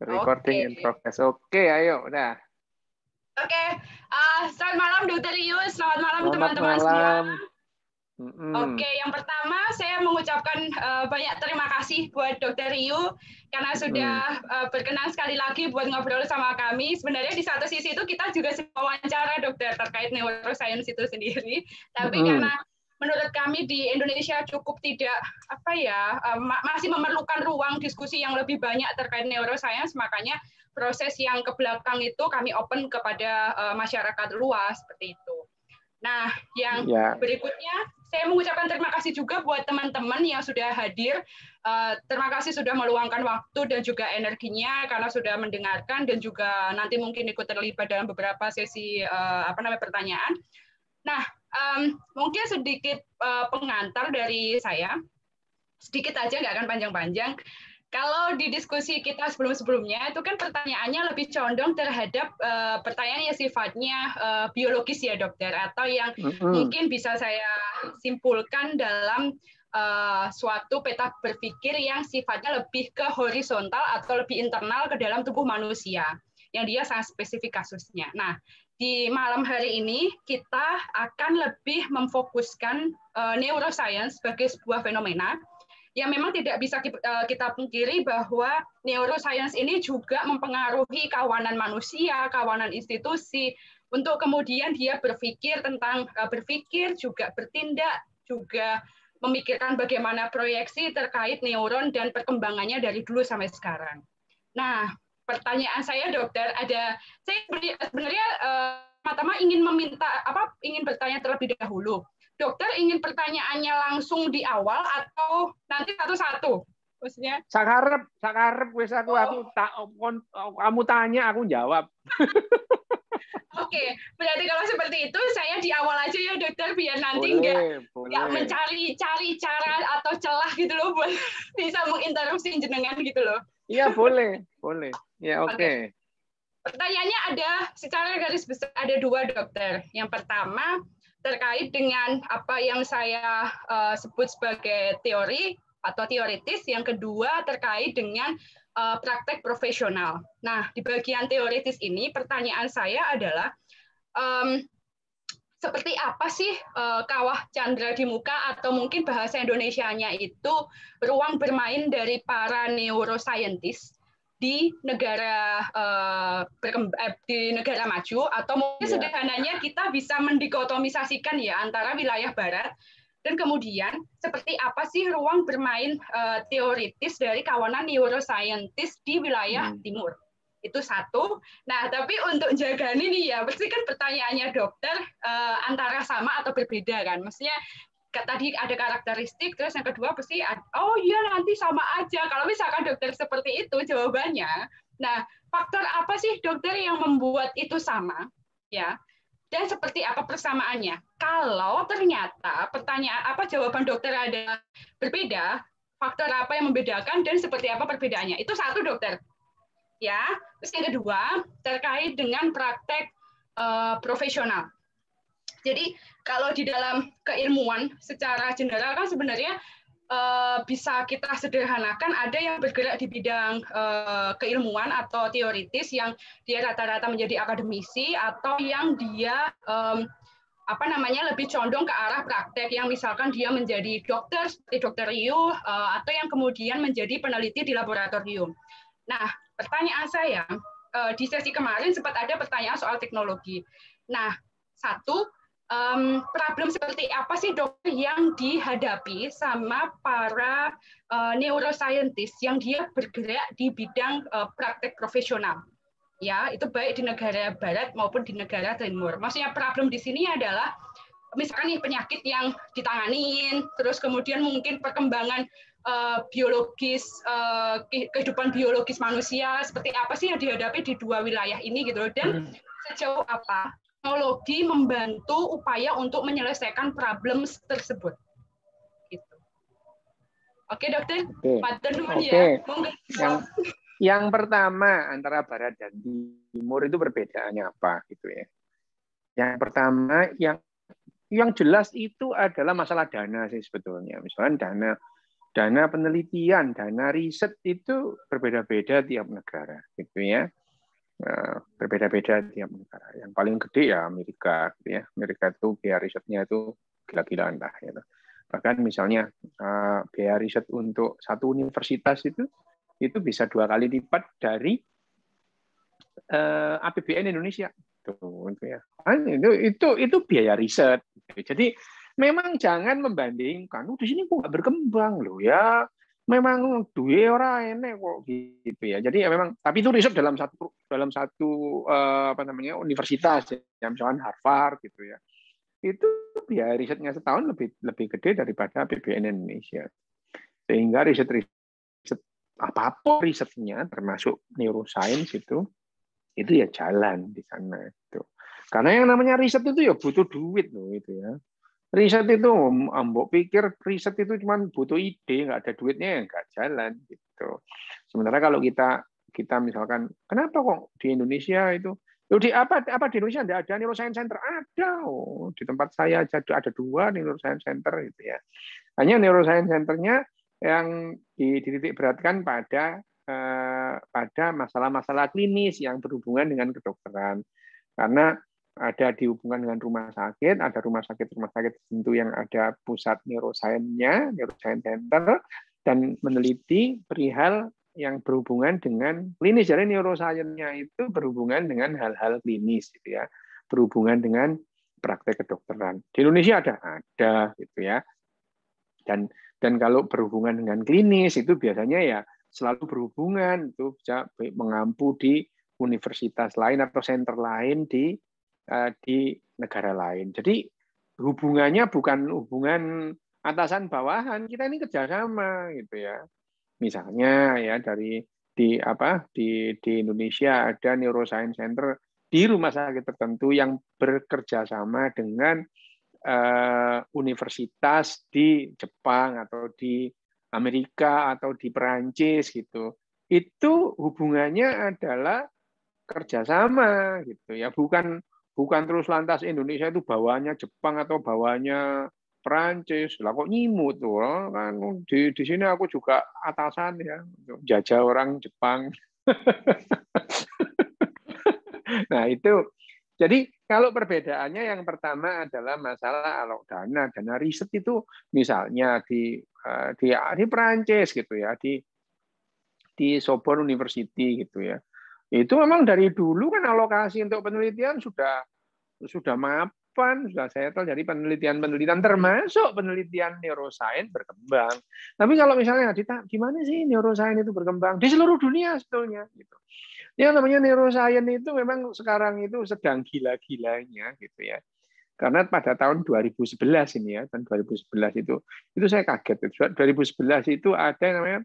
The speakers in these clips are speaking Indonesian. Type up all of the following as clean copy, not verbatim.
Recording Oke. in progress. Oke, ayo, udah. Oke, selamat malam Dr. Yus, selamat malam Selamat teman-teman semua. malam. Oke, yang pertama saya mengucapkan banyak terima kasih buat Dr. Ryu karena sudah berkenan sekali lagi buat ngobrol sama kami. Sebenarnya di satu sisi itu kita juga wawancara dokter terkait neuroscience itu sendiri, tapi karena menurut kami di Indonesia cukup tidak masih memerlukan ruang diskusi yang lebih banyak terkait neuroscience, makanya proses yang ke belakang itu kami open kepada masyarakat luas seperti itu. Nah, yang berikutnya saya mengucapkan terima kasih juga buat teman-teman yang sudah hadir. Terima kasih sudah meluangkan waktu dan juga energinya karena sudah mendengarkan dan juga nanti mungkin ikut terlibat dalam beberapa sesi pertanyaan. Nah, mungkin sedikit pengantar dari saya, sedikit aja nggak akan panjang-panjang. Kalau di diskusi kita sebelum-sebelumnya, itu kan pertanyaannya lebih condong terhadap pertanyaan yang sifatnya biologis ya dokter, atau yang mungkin bisa saya simpulkan dalam suatu peta berpikir yang sifatnya lebih ke horizontal atau lebih internal ke dalam tubuh manusia, yang dia sangat spesifik kasusnya. Nah, di malam hari ini kita akan lebih memfokuskan neuroscience sebagai sebuah fenomena yang memang tidak bisa kita pungkiri bahwa neuroscience ini juga mempengaruhi kawanan manusia, kawanan institusi, untuk kemudian dia berpikir tentang berpikir, juga bertindak, juga memikirkan bagaimana proyeksi terkait neuron dan perkembangannya dari dulu sampai sekarang. Nah, pertanyaan saya dokter, saya sebenarnya pertama ingin bertanya terlebih dahulu. Dokter ingin pertanyaannya langsung di awal atau nanti satu-satu? Maksudnya? Sakarep wis aku kamu tanya aku jawab. Oke, berarti kalau seperti itu saya di awal aja ya dokter biar nanti nggak mencari cara atau celah gitu loh buat bisa menginterupsi jenengan gitu loh. Iya boleh. Ya oke. Pertanyaannya ada secara garis besar ada dua dokter. Yang pertama terkait dengan apa yang saya sebut sebagai teori atau teoritis, yang kedua terkait dengan praktek profesional. Nah, di bagian teoritis ini pertanyaan saya adalah seperti apa sih kawah Chandra di muka, atau mungkin bahasa Indonesianya itu ruang bermain dari para neuroscientist di negara maju, atau mungkin sederhananya kita bisa mendikotomisasikan ya antara wilayah barat dan kemudian seperti apa sih ruang bermain teoritis dari kawanan neuroscientist di wilayah timur. Itu satu. Nah, tapi untuk Jagani nih ya, pasti kan pertanyaannya dokter antara sama atau berbeda kan? Maksudnya tadi ada karakteristik, terus yang kedua pasti oh iya nanti sama aja. Kalau misalkan dokter seperti itu jawabannya. Nah, faktor apa sih dokter yang membuat itu sama? Ya. Dan seperti apa persamaannya? Kalau ternyata jawaban dokter ada berbeda, faktor apa yang membedakan dan seperti apa perbedaannya? Itu satu dokter. Ya. Terus yang kedua terkait dengan praktek profesional. Jadi kalau di dalam keilmuan secara general kan sebenarnya bisa kita sederhanakan, ada yang bergerak di bidang keilmuan atau teoritis yang dia rata-rata menjadi akademisi, atau yang dia lebih condong ke arah praktek, yang misalkan dia menjadi dokter seperti Dr. Ryu, atau yang kemudian menjadi peneliti di laboratorium. Nah, pertanyaan saya di sesi kemarin sempat ada pertanyaan soal teknologi. Nah, satu, problem seperti apa sih dokter yang dihadapi sama para neuroscientist yang dia bergerak di bidang praktek profesional? Ya, itu baik di negara barat maupun di negara timur. Maksudnya problem di sini adalah misalkan nih penyakit yang ditanganin, terus kemudian mungkin perkembangan biologis, kehidupan biologis manusia seperti apa sih yang dihadapi di dua wilayah ini gitu, dan sejauh apa teknologi membantu upaya untuk menyelesaikan problem tersebut. Gitu. Oke dokter, matur nuwun ya. Yang pertama antara barat dan timur itu perbedaannya apa gitu ya. Yang pertama yang jelas itu adalah masalah dana sih sebetulnya. Misalnya dana dana penelitian, dana riset itu berbeda-beda tiap negara, gitu ya. Berbeda-beda tiap negara. Yang paling gede ya Amerika, gitu ya. Amerika itu biaya risetnya itu gila-gilaan lah. Gitu. Bahkan misalnya biaya riset untuk satu universitas itu bisa 2 kali lipat dari APBN Indonesia. Tuh, gitu ya. Itu biaya riset. Jadi memang jangan membandingkan. Di sini kok nggak berkembang loh ya. Memang duwe ora enek kok gitu ya. Jadi ya memang, tapi itu riset dalam satu apa namanya universitas ya, misalkan Harvard gitu ya. Itu biaya risetnya setahun lebih gede daripada APBN Indonesia. Sehingga riset apapun risetnya termasuk neuroscience itu ya jalan di sana itu. Karena yang namanya riset itu ya butuh duit loh itu ya. Riset itu, mbok pikir riset itu cuma butuh ide, nggak ada duitnya ya nggak jalan gitu. Sementara kalau kita misalkan, kenapa kok di Indonesia itu, di apa di Indonesia tidak ada neuroscience center? Ada, di tempat saya ada 2 neuroscience center gitu ya. Hanya neuroscience centernya yang dititik beratkan pada masalah-masalah klinis yang berhubungan dengan kedokteran. Karena ada dihubungkan dengan rumah sakit, ada rumah sakit tertentu yang ada pusat neuroscience-nya, neuroscience center, dan meneliti perihal yang berhubungan dengan klinis. Jadi neuroscience-nya itu berhubungan dengan hal-hal klinis, gitu ya, berhubungan dengan praktek kedokteran. Di Indonesia ada, gitu ya. Dan kalau berhubungan dengan klinis itu biasanya ya selalu berhubungan, itu bisa mengampu di universitas lain atau center lain di negara lain. Jadi hubungannya bukan hubungan atasan bawahan, kita ini kerjasama gitu ya. Misalnya ya di Indonesia ada neuroscience center di rumah sakit tertentu yang bekerja sama dengan universitas di Jepang atau di Amerika atau di Perancis gitu. Itu hubungannya adalah kerjasama gitu ya, bukan terus lantas Indonesia itu bawahnya Jepang atau bawahnya Perancis. Lah kok nyimut tuh kan, di sini aku juga atasan ya, jajah orang Jepang. Nah itu, jadi kalau perbedaannya yang pertama adalah masalah dana riset itu misalnya di Perancis gitu ya, di Sorbonne University gitu ya. Itu memang dari dulu kan alokasi untuk penelitian sudah mapan, sudah settle. Jadi penelitian termasuk penelitian neuroscience berkembang. Tapi kalau misalnya di mana sih neuroscience itu berkembang? Di seluruh dunia sebetulnya gitu. Yang namanya neuroscience itu memang sekarang itu sedang gila-gilanya gitu ya. Karena pada tahun 2011 ini ya, tahun 2011 itu saya kaget. 2011 itu ada yang namanya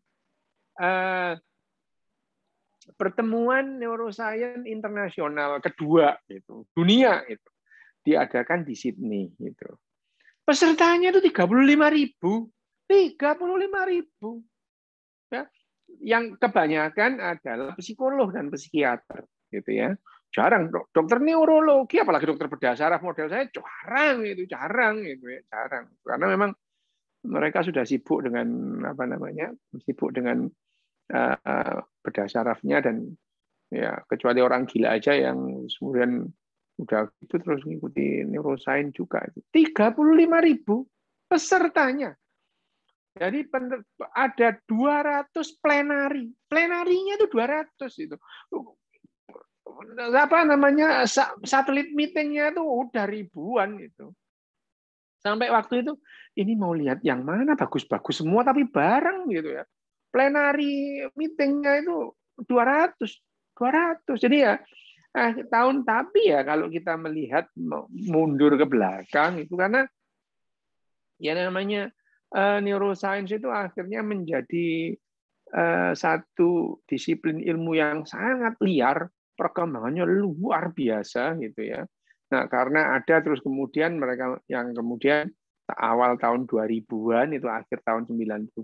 pertemuan neuroscience internasional kedua gitu, dunia itu diadakan di Sydney gitu. Pesertanya itu 35.000. 35.000. Ya. Yang kebanyakan adalah psikolog dan psikiater gitu ya. Jarang dokter neurologi, apalagi dokter bedah saraf model saya jarang gitu ya, jarang. Karena memang mereka sudah sibuk dengan bedah sarafnya, dan ya kecuali orang gila aja yang kemudian udah gitu terus ngikuti neuroscience juga. 35.000 pesertanya. Jadi ada 200 plenary. Plenarinya itu 200 itu. Satelit meetingnya itu udah ribuan itu. Sampai waktu itu ini mau lihat yang mana bagus-bagus semua tapi bareng gitu ya. Plenary meetingnya itu 200. Jadi ya tapi ya kalau kita melihat mundur ke belakang itu, karena ya namanya neuroscience itu akhirnya menjadi satu disiplin ilmu yang sangat liar, perkembangannya luar biasa gitu ya. Nah, karena ada terus kemudian mereka yang kemudian awal tahun 2000-an itu akhir tahun 98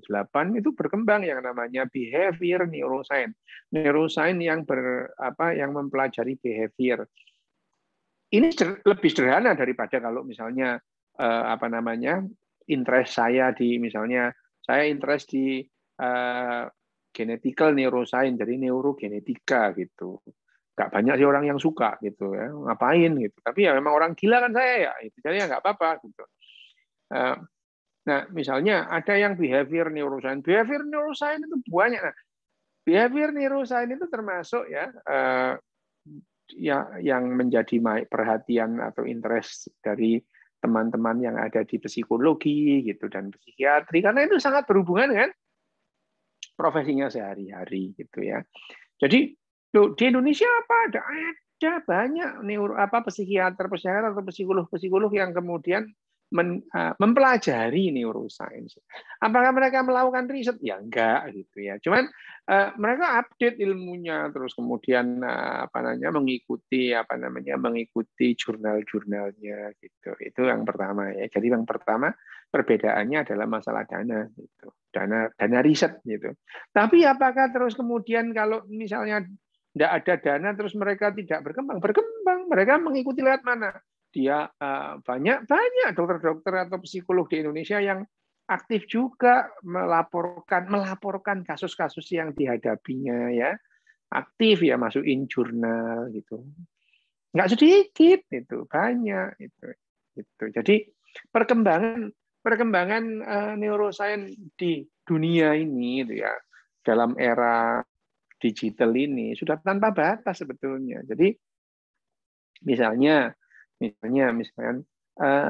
itu berkembang yang namanya behavior neuroscience. Neuroscience yang mempelajari behavior. Ini lebih sederhana daripada kalau misalnya interest saya di misalnya saya interest di genetical neuroscience, jadi neurogenetika gitu. Nggak banyak sih orang yang suka gitu ya, ngapain gitu. Tapi ya memang orang gila kan saya ya, itu jadi ya nggak apa-apa gitu. Nah, misalnya ada yang behavior neuroscience. Behavior neuroscience itu banyak. Nah, behavior neuroscience itu termasuk ya yang menjadi perhatian atau interest dari teman-teman yang ada di psikologi gitu dan psikiatri, karena itu sangat berhubungan dengan profesinya sehari-hari gitu ya. Jadi di Indonesia ada banyak psikiater atau psikolog yang kemudian mempelajari neuroscience. Apakah mereka melakukan riset? Ya enggak gitu ya. Cuman mereka update ilmunya, terus kemudian mengikuti jurnal-jurnalnya gitu. Itu yang pertama ya. Jadi yang pertama perbedaannya adalah masalah dana gitu. Dana riset gitu. Tapi apakah terus kemudian kalau misalnya tidak ada dana terus mereka tidak berkembang? Berkembang. Mereka mengikuti lewat mana? Dia banyak dokter-dokter atau psikolog di Indonesia yang aktif juga melaporkan kasus-kasus yang dihadapinya ya, aktif ya, masukin jurnal gitu, nggak sedikit itu, banyak itu. Jadi perkembangan neuroscience di dunia ini itu ya, dalam era digital ini sudah tanpa batas sebetulnya. Jadi misalnya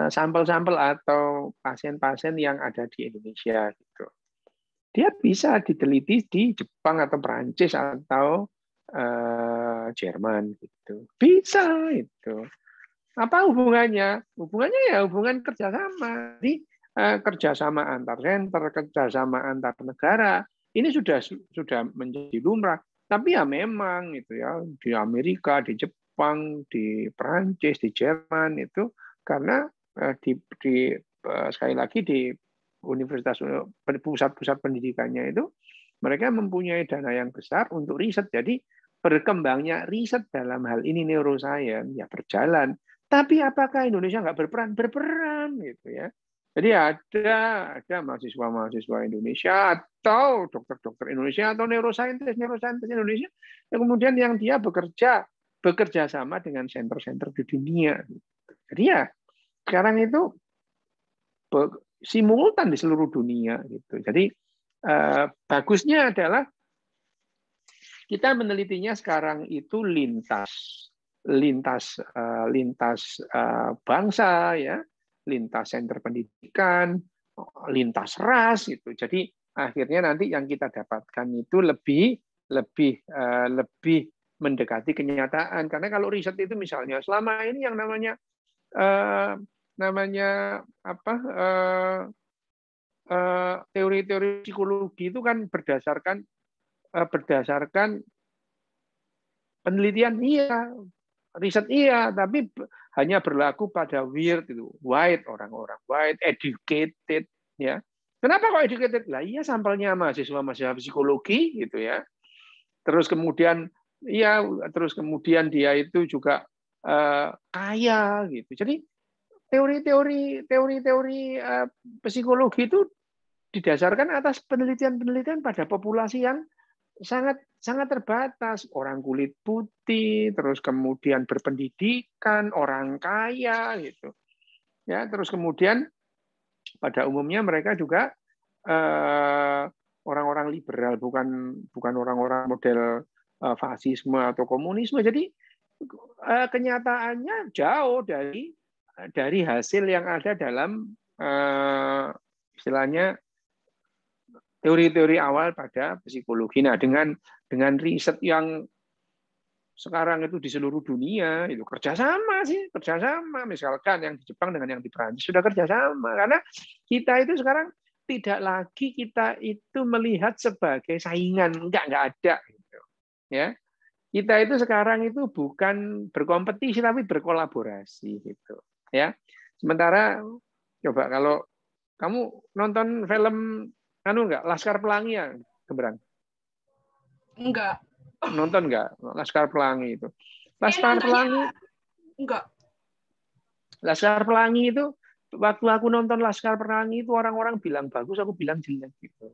sampel-sampel atau pasien-pasien yang ada di Indonesia gitu, dia bisa diteliti di Jepang atau Perancis atau Jerman gitu, bisa itu. Apa hubungannya? Hubungannya ya hubungan kerjasama. Jadi kerjasama antar center, kerjasama antar negara ini sudah menjadi lumrah. Tapi ya memang itu ya, di Amerika, di Jepang, di Perancis, di Jerman itu karena sekali lagi di universitas, pusat-pusat pendidikannya itu mereka mempunyai dana yang besar untuk riset. Jadi berkembangnya riset dalam hal ini neuroscience ya berjalan. Tapi apakah Indonesia nggak berperan? Berperan gitu ya. Jadi ada mahasiswa Indonesia atau dokter-dokter Indonesia atau neuroscientist Indonesia yang kemudian yang dia bekerja sama dengan center-center di dunia. Jadi ya sekarang itu simultan di seluruh dunia gitu. Jadi bagusnya adalah kita menelitinya sekarang itu lintas bangsa ya, lintas center pendidikan, lintas ras gitu. Jadi akhirnya nanti yang kita dapatkan itu lebih mendekati kenyataan. Karena kalau riset itu misalnya selama ini yang namanya teori-teori psikologi itu kan berdasarkan penelitian iya, riset iya, tapi hanya berlaku pada orang-orang white, educated ya. Kenapa kok educated? Lah iya sampelnya mahasiswa psikologi gitu ya. Terus kemudian dia itu juga kaya gitu. Jadi teori-teori psikologi itu didasarkan atas penelitian pada populasi yang sangat terbatas, orang kulit putih, terus kemudian berpendidikan, orang kaya gitu. Ya, terus kemudian pada umumnya mereka juga orang-orang liberal, bukan orang-orang model fasisme atau komunisme. Jadi kenyataannya jauh dari hasil yang ada dalam istilahnya teori-teori awal pada psikologi. Nah, dengan riset yang sekarang itu di seluruh dunia itu kerjasama. Misalkan yang di Jepang dengan yang di Perancis sudah kerjasama, karena kita itu sekarang tidak lagi kita itu melihat sebagai saingan, enggak ada gitu. Ya, kita itu sekarang itu bukan berkompetisi tapi berkolaborasi gitu. Ya, sementara coba kalau kamu nonton film enggak, Laskar Pelangi ya, Gebrang? Enggak. Nonton enggak Laskar Pelangi itu? Laskar Pelangi enggak. Laskar Pelangi itu Waktu aku nonton Laskar Pelangi itu orang-orang bilang bagus, aku bilang jelek gitu.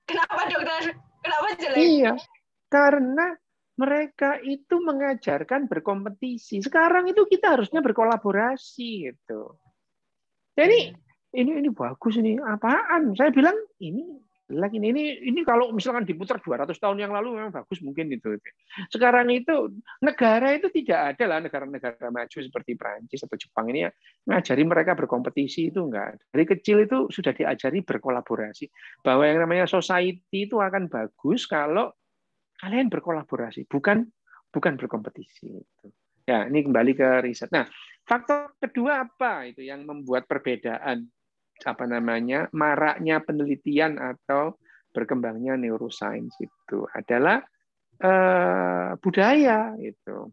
Kenapa dokter? Kenapa jelek? Iya, karena mereka itu mengajarkan berkompetisi. Sekarang itu kita harusnya berkolaborasi gitu. Jadi ini bagus ini apaan? Saya bilang ini lagi ini kalau misalkan diputar 200 tahun yang lalu memang bagus mungkin itu. Sekarang itu negara itu tidak ada lah negara-negara maju seperti Prancis atau Jepang ini ya, ngajari mereka berkompetisi itu enggak. Dari kecil itu sudah diajari berkolaborasi bahwa yang namanya society itu akan bagus kalau kalian berkolaborasi, bukan berkompetisi. Ya, ini kembali ke riset. Nah, faktor kedua apa itu yang membuat perbedaan maraknya penelitian atau berkembangnya neuroscience itu adalah budaya itu.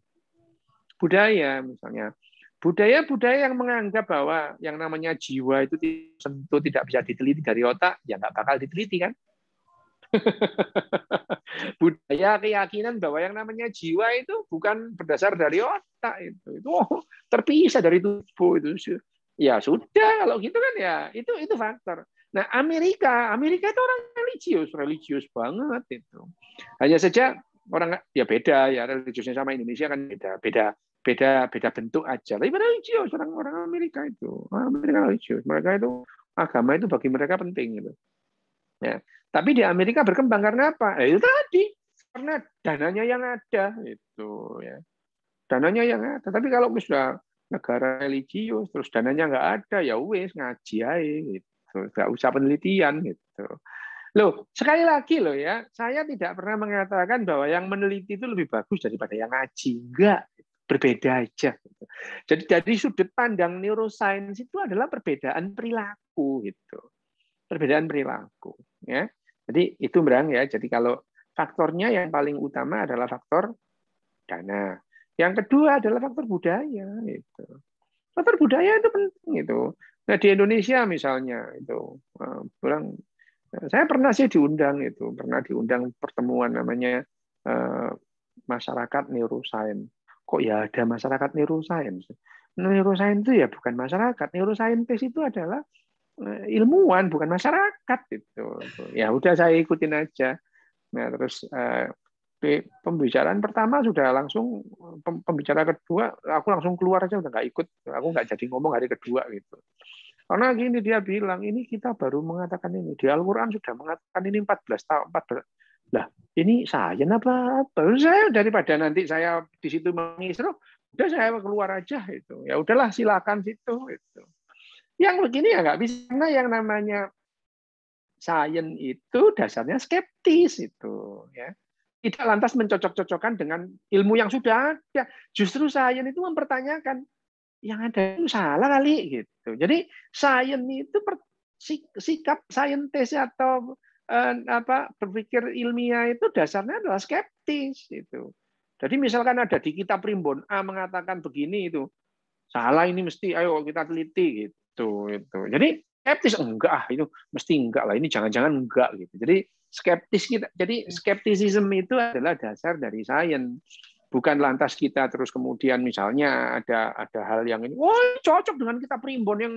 Budaya misalnya. Budaya yang menganggap bahwa yang namanya jiwa itu tentu tidak bisa diteliti dari otak, ya nggak bakal diteliti kan? Budaya keyakinan bahwa yang namanya jiwa itu bukan berdasar dari otak itu terpisah dari tubuh itu. Ya sudah kalau gitu kan ya itu faktor. Nah Amerika itu orang religius banget itu. Hanya saja orang ya beda ya religiusnya sama Indonesia kan beda bentuk aja. Tapi religius orang Amerika itu religius. Mereka itu agama itu bagi mereka penting gitu. Ya. Tapi di Amerika berkembang karena apa? Itu tadi karena dananya yang ada itu ya. Dananya yang ada. Tapi kalau sudah negara religius terus dananya nggak ada ya wes ngaji aja gitu. Nggak usah penelitian gitu. Loh, sekali lagi loh ya, saya tidak pernah mengatakan bahwa yang meneliti itu lebih bagus daripada yang ngaji. Enggak, berbeda aja. Jadi dari sudut pandang neuroscience itu adalah perbedaan perilaku gitu. Perbedaan perilaku ya. Jadi itu berang ya. Jadi kalau faktornya yang paling utama adalah faktor dana. Yang kedua adalah faktor budaya itu. Faktor budaya itu penting itu. Nah di Indonesia misalnya itu saya pernah sih diundang pertemuan namanya masyarakat neuroscience. Kok ya ada masyarakat neuroscience? Neuroscience itu ya bukan masyarakat. Neuroscientist itu adalah ilmuwan bukan masyarakat itu. Ya udah saya ikutin aja. Nah terus pembicaraan pertama sudah langsung pembicara kedua aku langsung keluar aja udah nggak ikut, aku nggak jadi ngomong hari kedua gitu. Karena gini dia bilang ini kita baru mengatakan ini di Al-Quran sudah mengatakan ini 14 tahun 14. Lah ini sains apa? Saya daripada nanti saya di situ mengisru, udah saya keluar aja itu. Ya udahlah silakan situ itu. Yang begini ya nggak bisa karena yang namanya sains itu dasarnya skeptis itu ya. Tidak lantas mencocok-cocokkan dengan ilmu yang sudah ada. Justru sains itu mempertanyakan yang ada itu salah kali gitu. Jadi sains itu sikap saintis atau berpikir ilmiah itu dasarnya adalah skeptis itu. Jadi misalkan ada di kitab Primbon A mengatakan begini itu salah ini mesti ayo kita teliti gitu itu. Jadi skeptis enggak itu mesti enggak lah ini jangan-jangan enggak gitu. Jadi skeptis kita. Jadi skeptisisme itu adalah dasar dari sains. Bukan lantas kita terus kemudian misalnya ada hal yang ini, wah cocok dengan kitab Primbon yang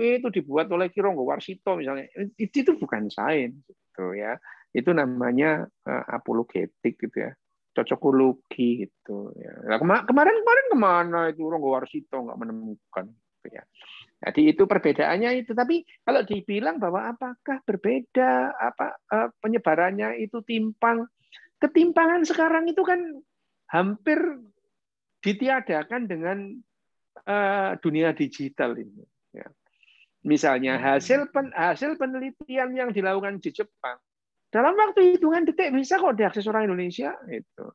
itu dibuat oleh Ki Ronggo Warsito misalnya, itu bukan sains, gitu ya. Itu namanya apologetik gitu ya, cocokologi gitu. Ya. Nah, kemarin kemana itu Ronggo Warsito nggak menemukan, gitu ya. Jadi itu perbedaannya itu. Tapi kalau dibilang bahwa apakah berbeda, penyebarannya itu timpang, ketimpangan sekarang itu kan hampir ditiadakan dengan dunia digital ini. Ya. Misalnya hasil penelitian yang dilakukan di Jepang dalam waktu hitungan detik bisa kok diakses orang Indonesia itu.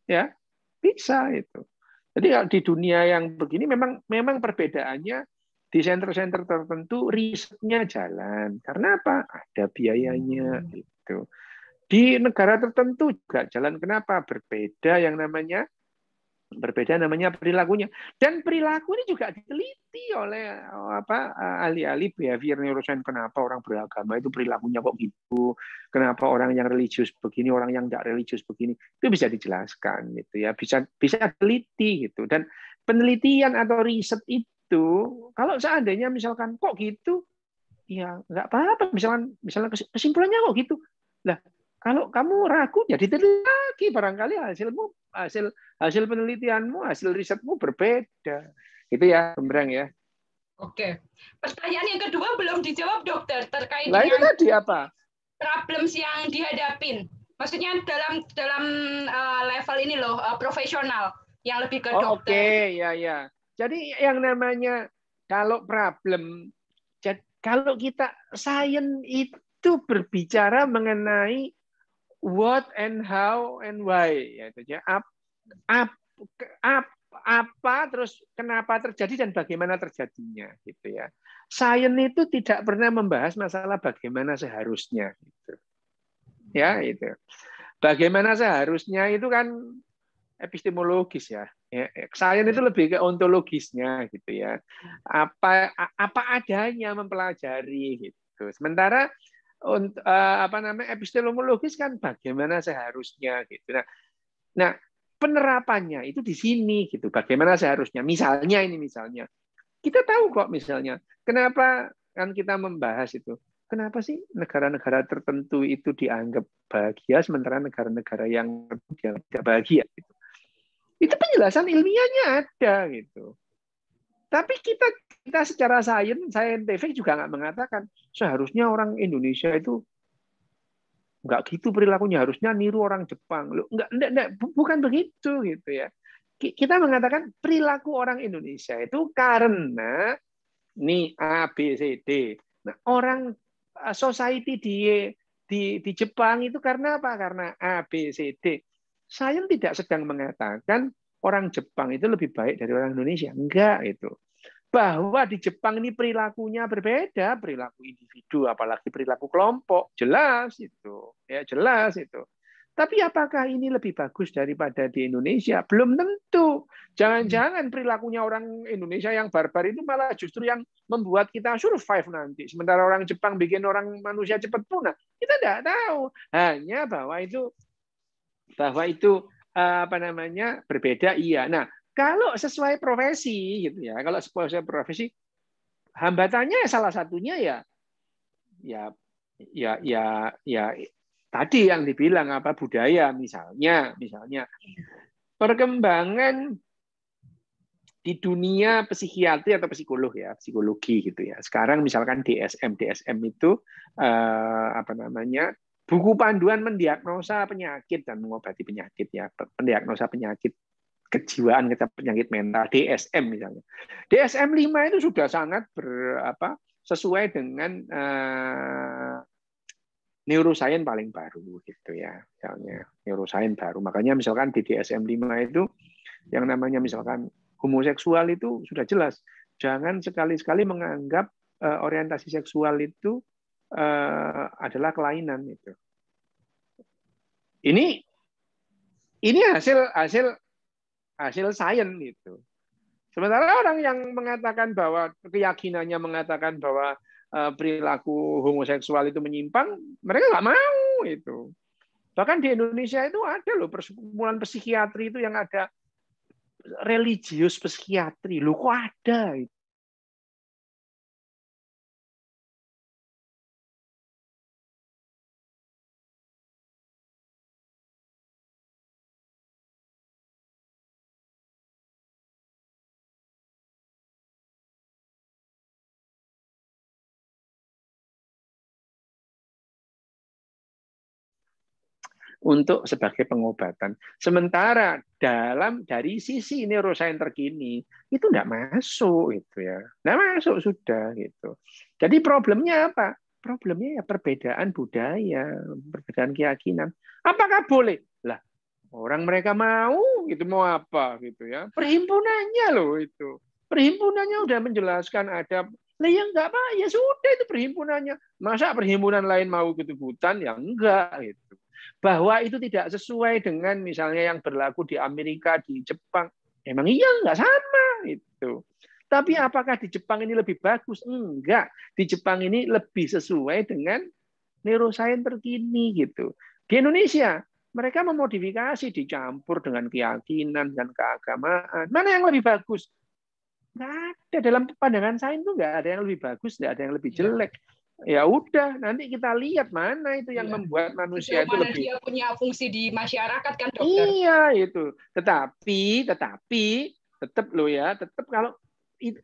Ya, bisa itu. Jadi kalau di dunia yang begini memang perbedaannya di center-center tertentu risetnya jalan. Karena apa? Ada biayanya gitu. Di negara tertentu juga jalan. Kenapa? Berbeda perilakunya. Dan perilaku ini juga diteliti oleh ahli-ahli behavior neuroscience. Kenapa orang beragama itu perilakunya kok gitu? Kenapa orang yang religius begini, orang yang tidak religius begini? Itu bisa dijelaskan gitu ya. Bisa teliti gitu. Dan penelitian atau riset itu itu, kalau seandainya misalkan kok gitu, ya nggak apa-apa. Misalnya kesimpulannya kok gitu. Lah, kalau kamu ragu, ya diteliti lagi. Barangkali hasil penelitianmu, hasil risetmu berbeda. Itu ya, Gembrang ya. Oke. Pertanyaan yang kedua belum dijawab, dokter, terkait Nah, itu dengan tadi apa? problems yang dihadapin. Maksudnya dalam level ini loh, profesional yang lebih ke dokter. Oke, ya. Jadi yang namanya kalau problem, kalau kita sains itu berbicara mengenai what and how and why, yaitu apa terus kenapa terjadi dan bagaimana terjadinya, gitu ya. Sains itu tidak pernah membahas masalah bagaimana seharusnya, gitu. Ya, itu. Bagaimana seharusnya itu kan epistemologis ya. Sains itu lebih ke ontologisnya, gitu ya. Apa adanya mempelajari, gitu. Sementara epistemologis kan bagaimana seharusnya, gitu. Nah, penerapannya itu di sini, gitu. Bagaimana seharusnya. Misalnya kita tahu kok misalnya kenapa kan kita membahas itu. Kenapa sih negara-negara tertentu itu dianggap bahagia sementara negara-negara yang tidak bahagia, gitu. Itu penjelasan ilmiahnya ada, gitu. Tapi kita secara saintifik juga nggak mengatakan seharusnya orang Indonesia itu nggak gitu perilakunya, harusnya niru orang Jepang. Loh, enggak, bukan begitu, gitu ya. Kita mengatakan perilaku orang Indonesia itu karena nih A, B, C, D. Nah, orang society di Jepang itu karena apa? Karena A, B, C, D. Saya tidak sedang mengatakan orang Jepang itu lebih baik dari orang Indonesia. Enggak, itu. Bahwa di Jepang ini perilakunya berbeda, perilaku individu, apalagi perilaku kelompok, jelas itu, ya jelas itu. Tapi apakah ini lebih bagus daripada di Indonesia? Belum tentu. Jangan-jangan perilakunya orang Indonesia yang barbar itu malah justru yang membuat kita survive nanti. Sementara orang Jepang bikin orang manusia cepat punah. Kita tidak tahu. Hanya bahwa itu berbeda, iya. Nah, kalau sesuai profesi, gitu ya. Kalau sesuai profesi, hambatannya salah satunya ya tadi yang dibilang budaya misalnya perkembangan di dunia psikiatri atau psikologi gitu ya. Sekarang misalkan DSM itu buku panduan mendiagnosa penyakit dan mengobati penyakit ya, pendiagnosa penyakit kejiwaan, penyakit mental, DSM misalnya. DSM 5 itu sudah sangat sesuai dengan neuroscience paling baru, gitu ya. Misalnya neuroscience baru. Makanya misalkan di DSM 5 itu yang namanya misalkan homoseksual itu sudah jelas. Jangan sekali-sekali menganggap orientasi seksual itu adalah kelainan itu. Ini hasil sains itu. Sementara orang yang mengatakan bahwa keyakinannya mengatakan bahwa perilaku homoseksual itu menyimpang, mereka nggak mau itu. Bahkan di Indonesia itu ada loh perkumpulan psikiatri itu yang ada religius psikiatri. Loh kok ada itu? Untuk sebagai pengobatan. Sementara dari sisi neuroscience terkini itu tidak masuk itu ya, tidak masuk sudah gitu. Jadi problemnya apa? Problemnya ya perbedaan budaya, perbedaan keyakinan. Apakah boleh? Lah orang mereka mau gitu, mau apa gitu ya? Perhimpunannya loh itu. Perhimpunannya udah menjelaskan ada. Lah ya enggak apa, ya sudah itu perhimpunannya. Masa perhimpunan lain mau ikut-ikutan? Ya enggak gitu. Bahwa itu tidak sesuai dengan misalnya yang berlaku di Amerika, di Jepang, emang iya nggak sama itu. Tapi apakah di Jepang ini lebih bagus? Enggak. Di Jepang ini lebih sesuai dengan neuroscience terkini gitu. Di Indonesia mereka memodifikasi, dicampur dengan keyakinan dan keagamaan. Mana yang lebih bagus? Nggak ada, dalam pandangan sains itu nggak ada yang lebih bagus, nggak ada yang lebih jelek. Ya udah, nanti kita lihat mana itu yang membuat manusia sejauh itu mana lebih. dia punya fungsi di masyarakat kan, dokter. Iya itu. Tetapi tetap loh ya, tetap kalau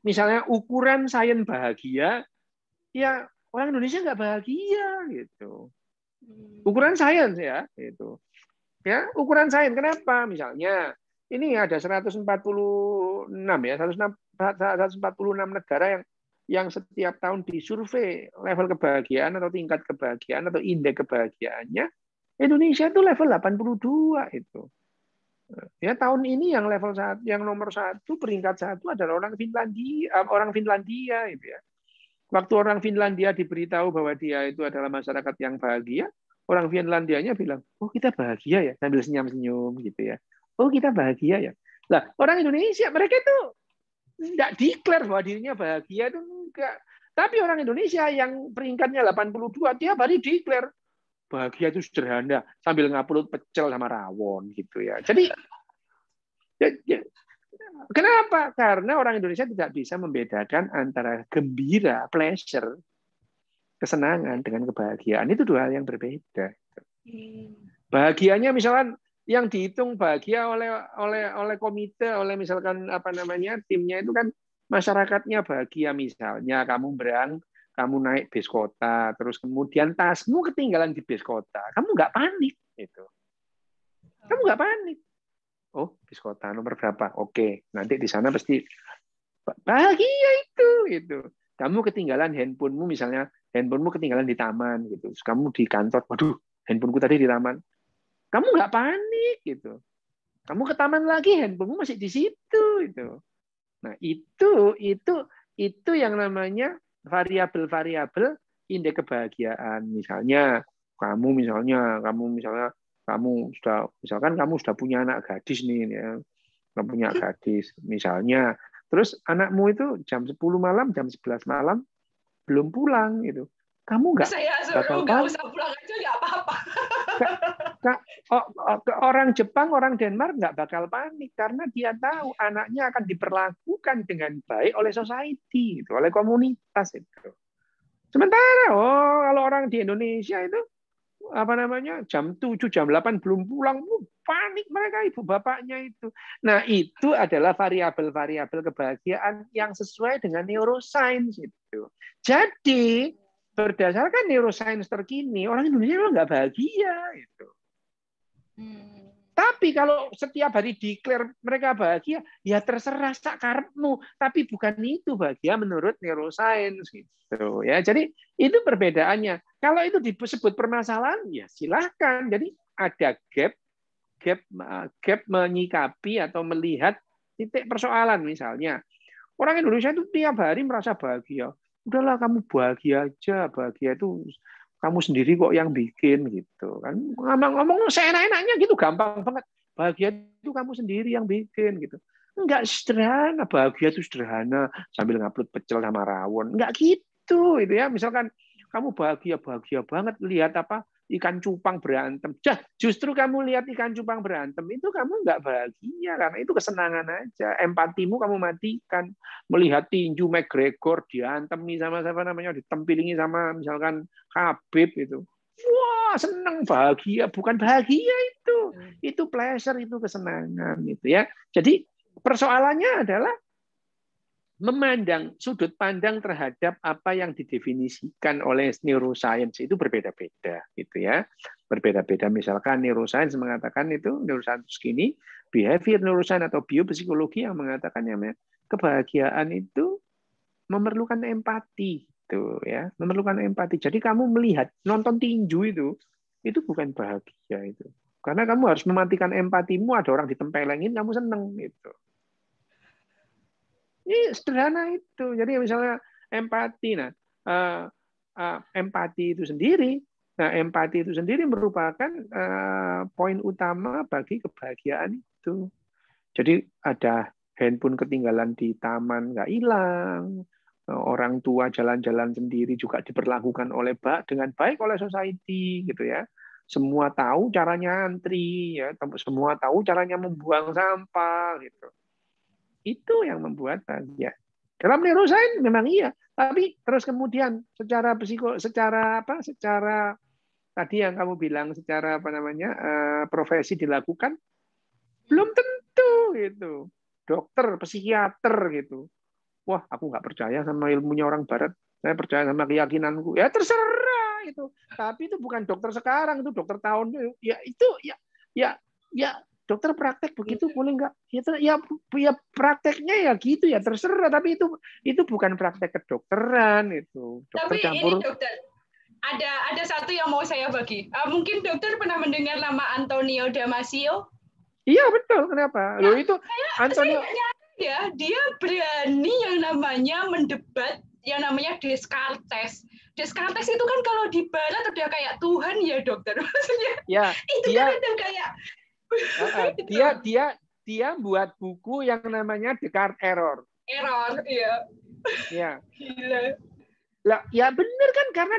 misalnya ukuran sains bahagia, ya orang Indonesia nggak bahagia gitu. Ukuran sains ya, itu. Ya, ukuran sains. Kenapa? Misalnya ini ada 146 ya, 146 negara yang setiap tahun disurvei level kebahagiaan atau tingkat kebahagiaan atau indeks kebahagiaannya. Indonesia itu level 82 itu. Ya tahun ini yang level 1, yang nomor 1, peringkat 1 adalah orang Finlandia itu ya. Waktu orang Finlandia diberitahu bahwa dia itu adalah masyarakat yang bahagia, orang Finlandianya bilang, oh kita bahagia ya, sambil senyum-senyum gitu ya. Oh kita bahagia ya. Lah orang Indonesia mereka itu tidak declare bahwa dirinya bahagia itu enggak. Tapi orang Indonesia yang peringkatnya 82 tiap hari declare bahagia itu sederhana sambil ngupload pecel sama rawon gitu ya. Jadi kenapa? Karena orang Indonesia tidak bisa membedakan antara gembira, pleasure, kesenangan dengan kebahagiaan. Itu dua hal yang berbeda. Bahagianya misalkan yang dihitung bahagia oleh komite, oleh misalkan apa namanya timnya itu kan masyarakatnya bahagia, misalnya kamu naik bis kota, terus kemudian tasmu ketinggalan di bis kota, kamu nggak panik gitu. Kamu nggak panik. Oh, bis kota nomor berapa? Oke, nanti di sana pasti bahagia itu. Kamu ketinggalan handphonemu, misalnya handphonemu ketinggalan di taman gitu. Terus kamu di kantor, waduh, handphoneku tadi di taman. Kamu nggak panik gitu. Kamu ke taman lagi, handphonemu masih di situ itu. Nah, itu yang namanya variabel-variabel indeks kebahagiaan. Kamu sudah punya anak gadis nih ya. Kamu punya gadis misalnya. Terus anakmu itu jam 10 malam, jam 11 malam belum pulang gitu. Kamu nggak Saya bakal suruh nggak usah pulang aja nggak apa-apa. Orang Jepang, orang Denmark nggak bakal panik karena dia tahu anaknya akan diperlakukan dengan baik oleh society, itu, oleh komunitas itu. Sementara kalau orang di Indonesia itu apa namanya jam 7, jam 8 belum pulang, panik mereka ibu bapaknya itu. Nah itu adalah variabel-variabel kebahagiaan yang sesuai dengan neuroscience itu. Jadi berdasarkan neuroscience terkini orang Indonesia memang nggak bahagia itu. Tapi kalau setiap hari declare mereka bahagia, ya terserah sakarepmu. Tapi bukan itu bahagia menurut neuroscience gitu ya. Jadi itu perbedaannya. Kalau itu disebut permasalahan, ya silahkan. Jadi ada gap menyikapi atau melihat titik persoalan misalnya. Orang Indonesia itu tiap hari merasa bahagia. Udahlah kamu bahagia aja, bahagia itu kamu sendiri kok yang bikin gitu kan. Ngomong seenak-enaknya gitu gampang banget. Bahagia itu kamu sendiri yang bikin gitu. Enggak sederhana, bahagia itu sederhana sambil ngupload pecel sama rawon. Enggak gitu itu ya. Misalkan kamu bahagia banget lihat apa ikan cupang berantem. Justru kamu lihat ikan cupang berantem itu kamu nggak bahagia karena itu kesenangan aja. Empatimu kamu matikan. Melihat tinju McGregor diantemi sama siapa namanya, ditempilingi sama misalkan Khabib itu. Wah, senang bahagia, bukan bahagia itu pleasure, itu kesenangan gitu ya. Jadi persoalannya adalah memandang sudut pandang terhadap apa yang didefinisikan oleh neuroscience itu berbeda-beda gitu ya. Berbeda-beda, misalkan neuroscience mengatakan itu neuroscience gini, behavior neuroscience atau biopsikologi yang mengatakan yang kebahagiaan itu memerlukan empati itu ya, memerlukan empati. Jadi kamu melihat nonton tinju itu bukan bahagia itu. Karena kamu harus mematikan empatimu, ada orang ditempelengin kamu seneng gitu. Ini sederhana itu. Jadi misalnya empati. Nah, empati itu sendiri merupakan poin utama bagi kebahagiaan itu. Jadi ada handphone ketinggalan di taman nggak hilang, orang tua jalan-jalan sendiri juga diperlakukan dengan baik oleh society gitu ya. Semua tahu caranya antri ya, semua tahu caranya membuang sampah gitu. Itu yang membuat bahagia. Dalam neuroscience memang iya, tapi terus kemudian secara secara tadi yang kamu bilang secara apa namanya profesi dilakukan belum tentu gitu. Dokter, psikiater gitu. Wah, aku nggak percaya sama ilmunya orang Barat. Saya percaya sama keyakinanku. Ya terserah itu. Tapi itu bukan dokter sekarang, itu dokter tahun ya itu ya dokter praktek begitu boleh nggak? Ya prakteknya ya gitu ya terserah. Tapi itu bukan praktek kedokteran itu. Dokter Tapi campur. ini dokter, ada satu yang mau saya bagi. Mungkin dokter pernah mendengar nama Antonio Damasio? Iya betul. Kenapa? Loh itu Antonio. Ya, dia berani yang namanya mendebat yang namanya Descartes. Descartes itu kan kalau di Barat udah kayak Tuhan ya dokter, maksudnya. Ya, itu kan udah kayak. Dia buat buku yang namanya Descartes Error. Error, iya. Ya. Gila. Lah, ya benar kan karena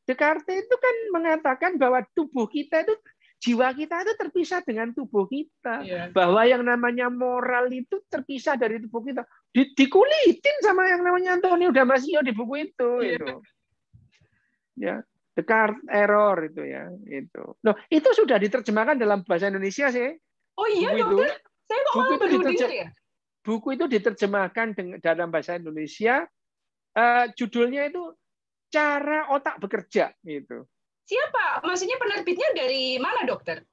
Descartes itu kan mengatakan bahwa tubuh kita itu jiwa kita itu terpisah dengan tubuh kita, bahwa yang namanya moral itu terpisah dari tubuh kita. Dikulitin sama yang namanya Antonio Damasio di buku itu. Ya, Descartes Error itu ya itu. Loh, itu sudah diterjemahkan dalam bahasa Indonesia sih. Oh iya dokter, saya kok malah baru dengar ya. Buku itu diterjemahkan dalam bahasa Indonesia. Judulnya itu Cara Otak Bekerja gitu. Siapa? Maksudnya penerbitnya dari mana, dokter?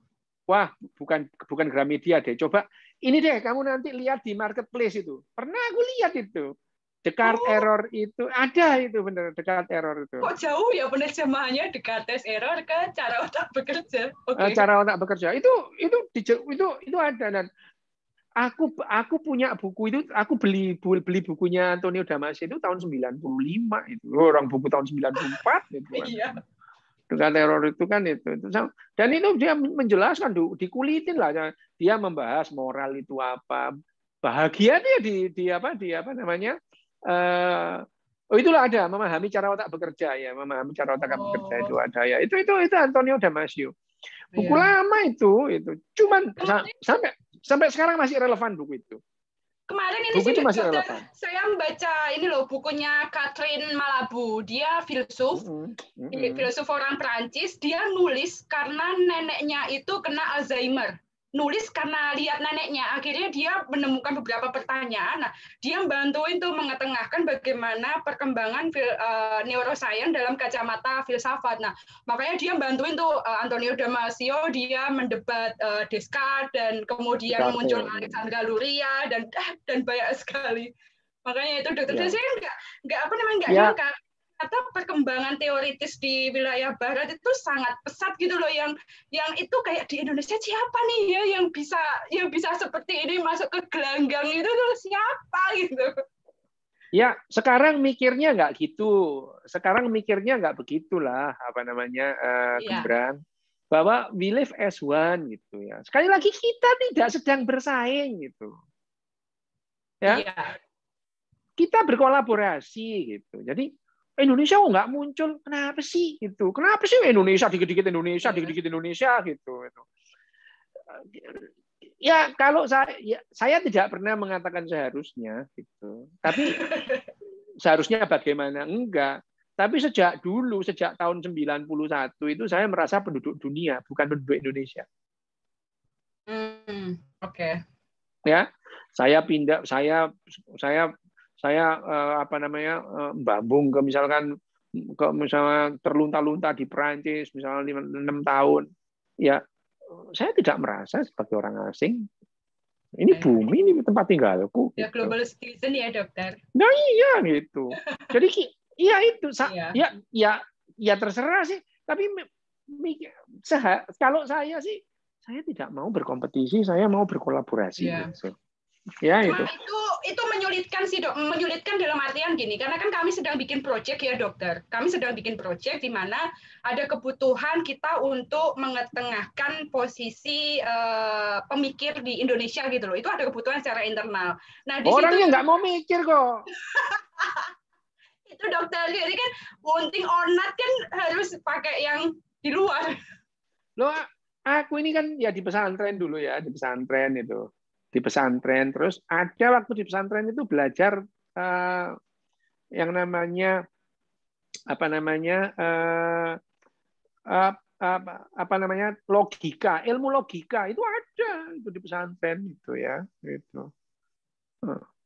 Wah, bukan Gramedia deh. Coba ini deh, kamu nanti lihat di marketplace itu. Pernah aku lihat itu. Descartes Error itu ada itu benar Descartes Error itu. Kok jauh ya penerjemahannya Descartes Error ke Cara Otak Bekerja? Cara Otak Bekerja itu ada dan aku punya buku itu, aku beli bukunya Antonio Damasio itu tahun 95 itu. Orang buku tahun 94 gitu kan. Iya. Dengan teror itu kan itu. Dan itu dia menjelaskan, dikulitin lah. Dia membahas moral itu apa, bahagia dia di apa namanya? Itulah ada memahami cara otak bekerja ya, memahami cara otak bekerja itu ada ya. Itu Antonio Damasio. Buku lama itu. Cuman sampai sekarang masih relevan buku itu. Kemarin ini buku sih masih dokter, relevan. Saya membaca ini loh bukunya Catherine Malabou. Dia filsuf, filsuf orang Perancis. Dia nulis karena neneknya itu kena Alzheimer. Nulis karena lihat neneknya. Akhirnya dia menemukan beberapa pertanyaan. Nah, dia bantuin tuh mengetengahkan bagaimana perkembangan neuroscience dalam kacamata filsafat. Nah, makanya dia bantuin tuh Antonio Damasio, dia mendebat Descartes dan kemudian muncul Alexandra Luria dan banyak sekali. Makanya itu dokter saya nggak nyangka kata perkembangan teoritis di wilayah Barat itu sangat pesat gitu loh, yang itu kayak di Indonesia siapa nih ya yang bisa seperti ini masuk ke gelanggang itu tuh siapa gitu. Ya sekarang mikirnya nggak gitu, sekarang mikirnya nggak begitulah apa namanya Gembrang, bahwa we live as one gitu ya. Sekali lagi kita tidak sedang bersaing gitu, ya. Kita berkolaborasi gitu. Jadi Indonesia kok nggak muncul? Kenapa sih itu? Kenapa sih Indonesia dikit-dikit Indonesia gitu? Ya kalau saya tidak pernah mengatakan seharusnya gitu. Tapi seharusnya bagaimana? Enggak. Tapi sejak tahun 91 itu saya merasa penduduk dunia, bukan penduduk Indonesia. Oke. Ya, saya pindah, saya apa namanya bambung ke misalnya terlunta-lunta di Perancis misalnya 6 tahun ya, saya tidak merasa sebagai orang asing. Ini bumi, ini tempat tinggalku ya gitu. Global citizen ya dokter. Nah iya gitu. Jadi iya itu ya terserah sih, tapi kalau saya sih saya tidak mau berkompetisi, saya mau berkolaborasi gitu. Ya, itu menyulitkan sih dok, menyulitkan dalam artian gini, karena kan kami sedang bikin proyek ya dokter, kami sedang bikin proyek di mana ada kebutuhan kita untuk mengetengahkan posisi pemikir di Indonesia gitu loh, itu ada kebutuhan secara internal. Nah di orangnya nggak mau mikir kok. Itu dokter, jadi kan wanting or not kan harus pakai yang di luar. Loh, aku ini kan ya di pesantren dulu ya, di pesantren itu. di pesantren. Terus ada waktu di pesantren itu belajar yang namanya logika, ilmu logika itu ada itu di pesantren itu ya, itu.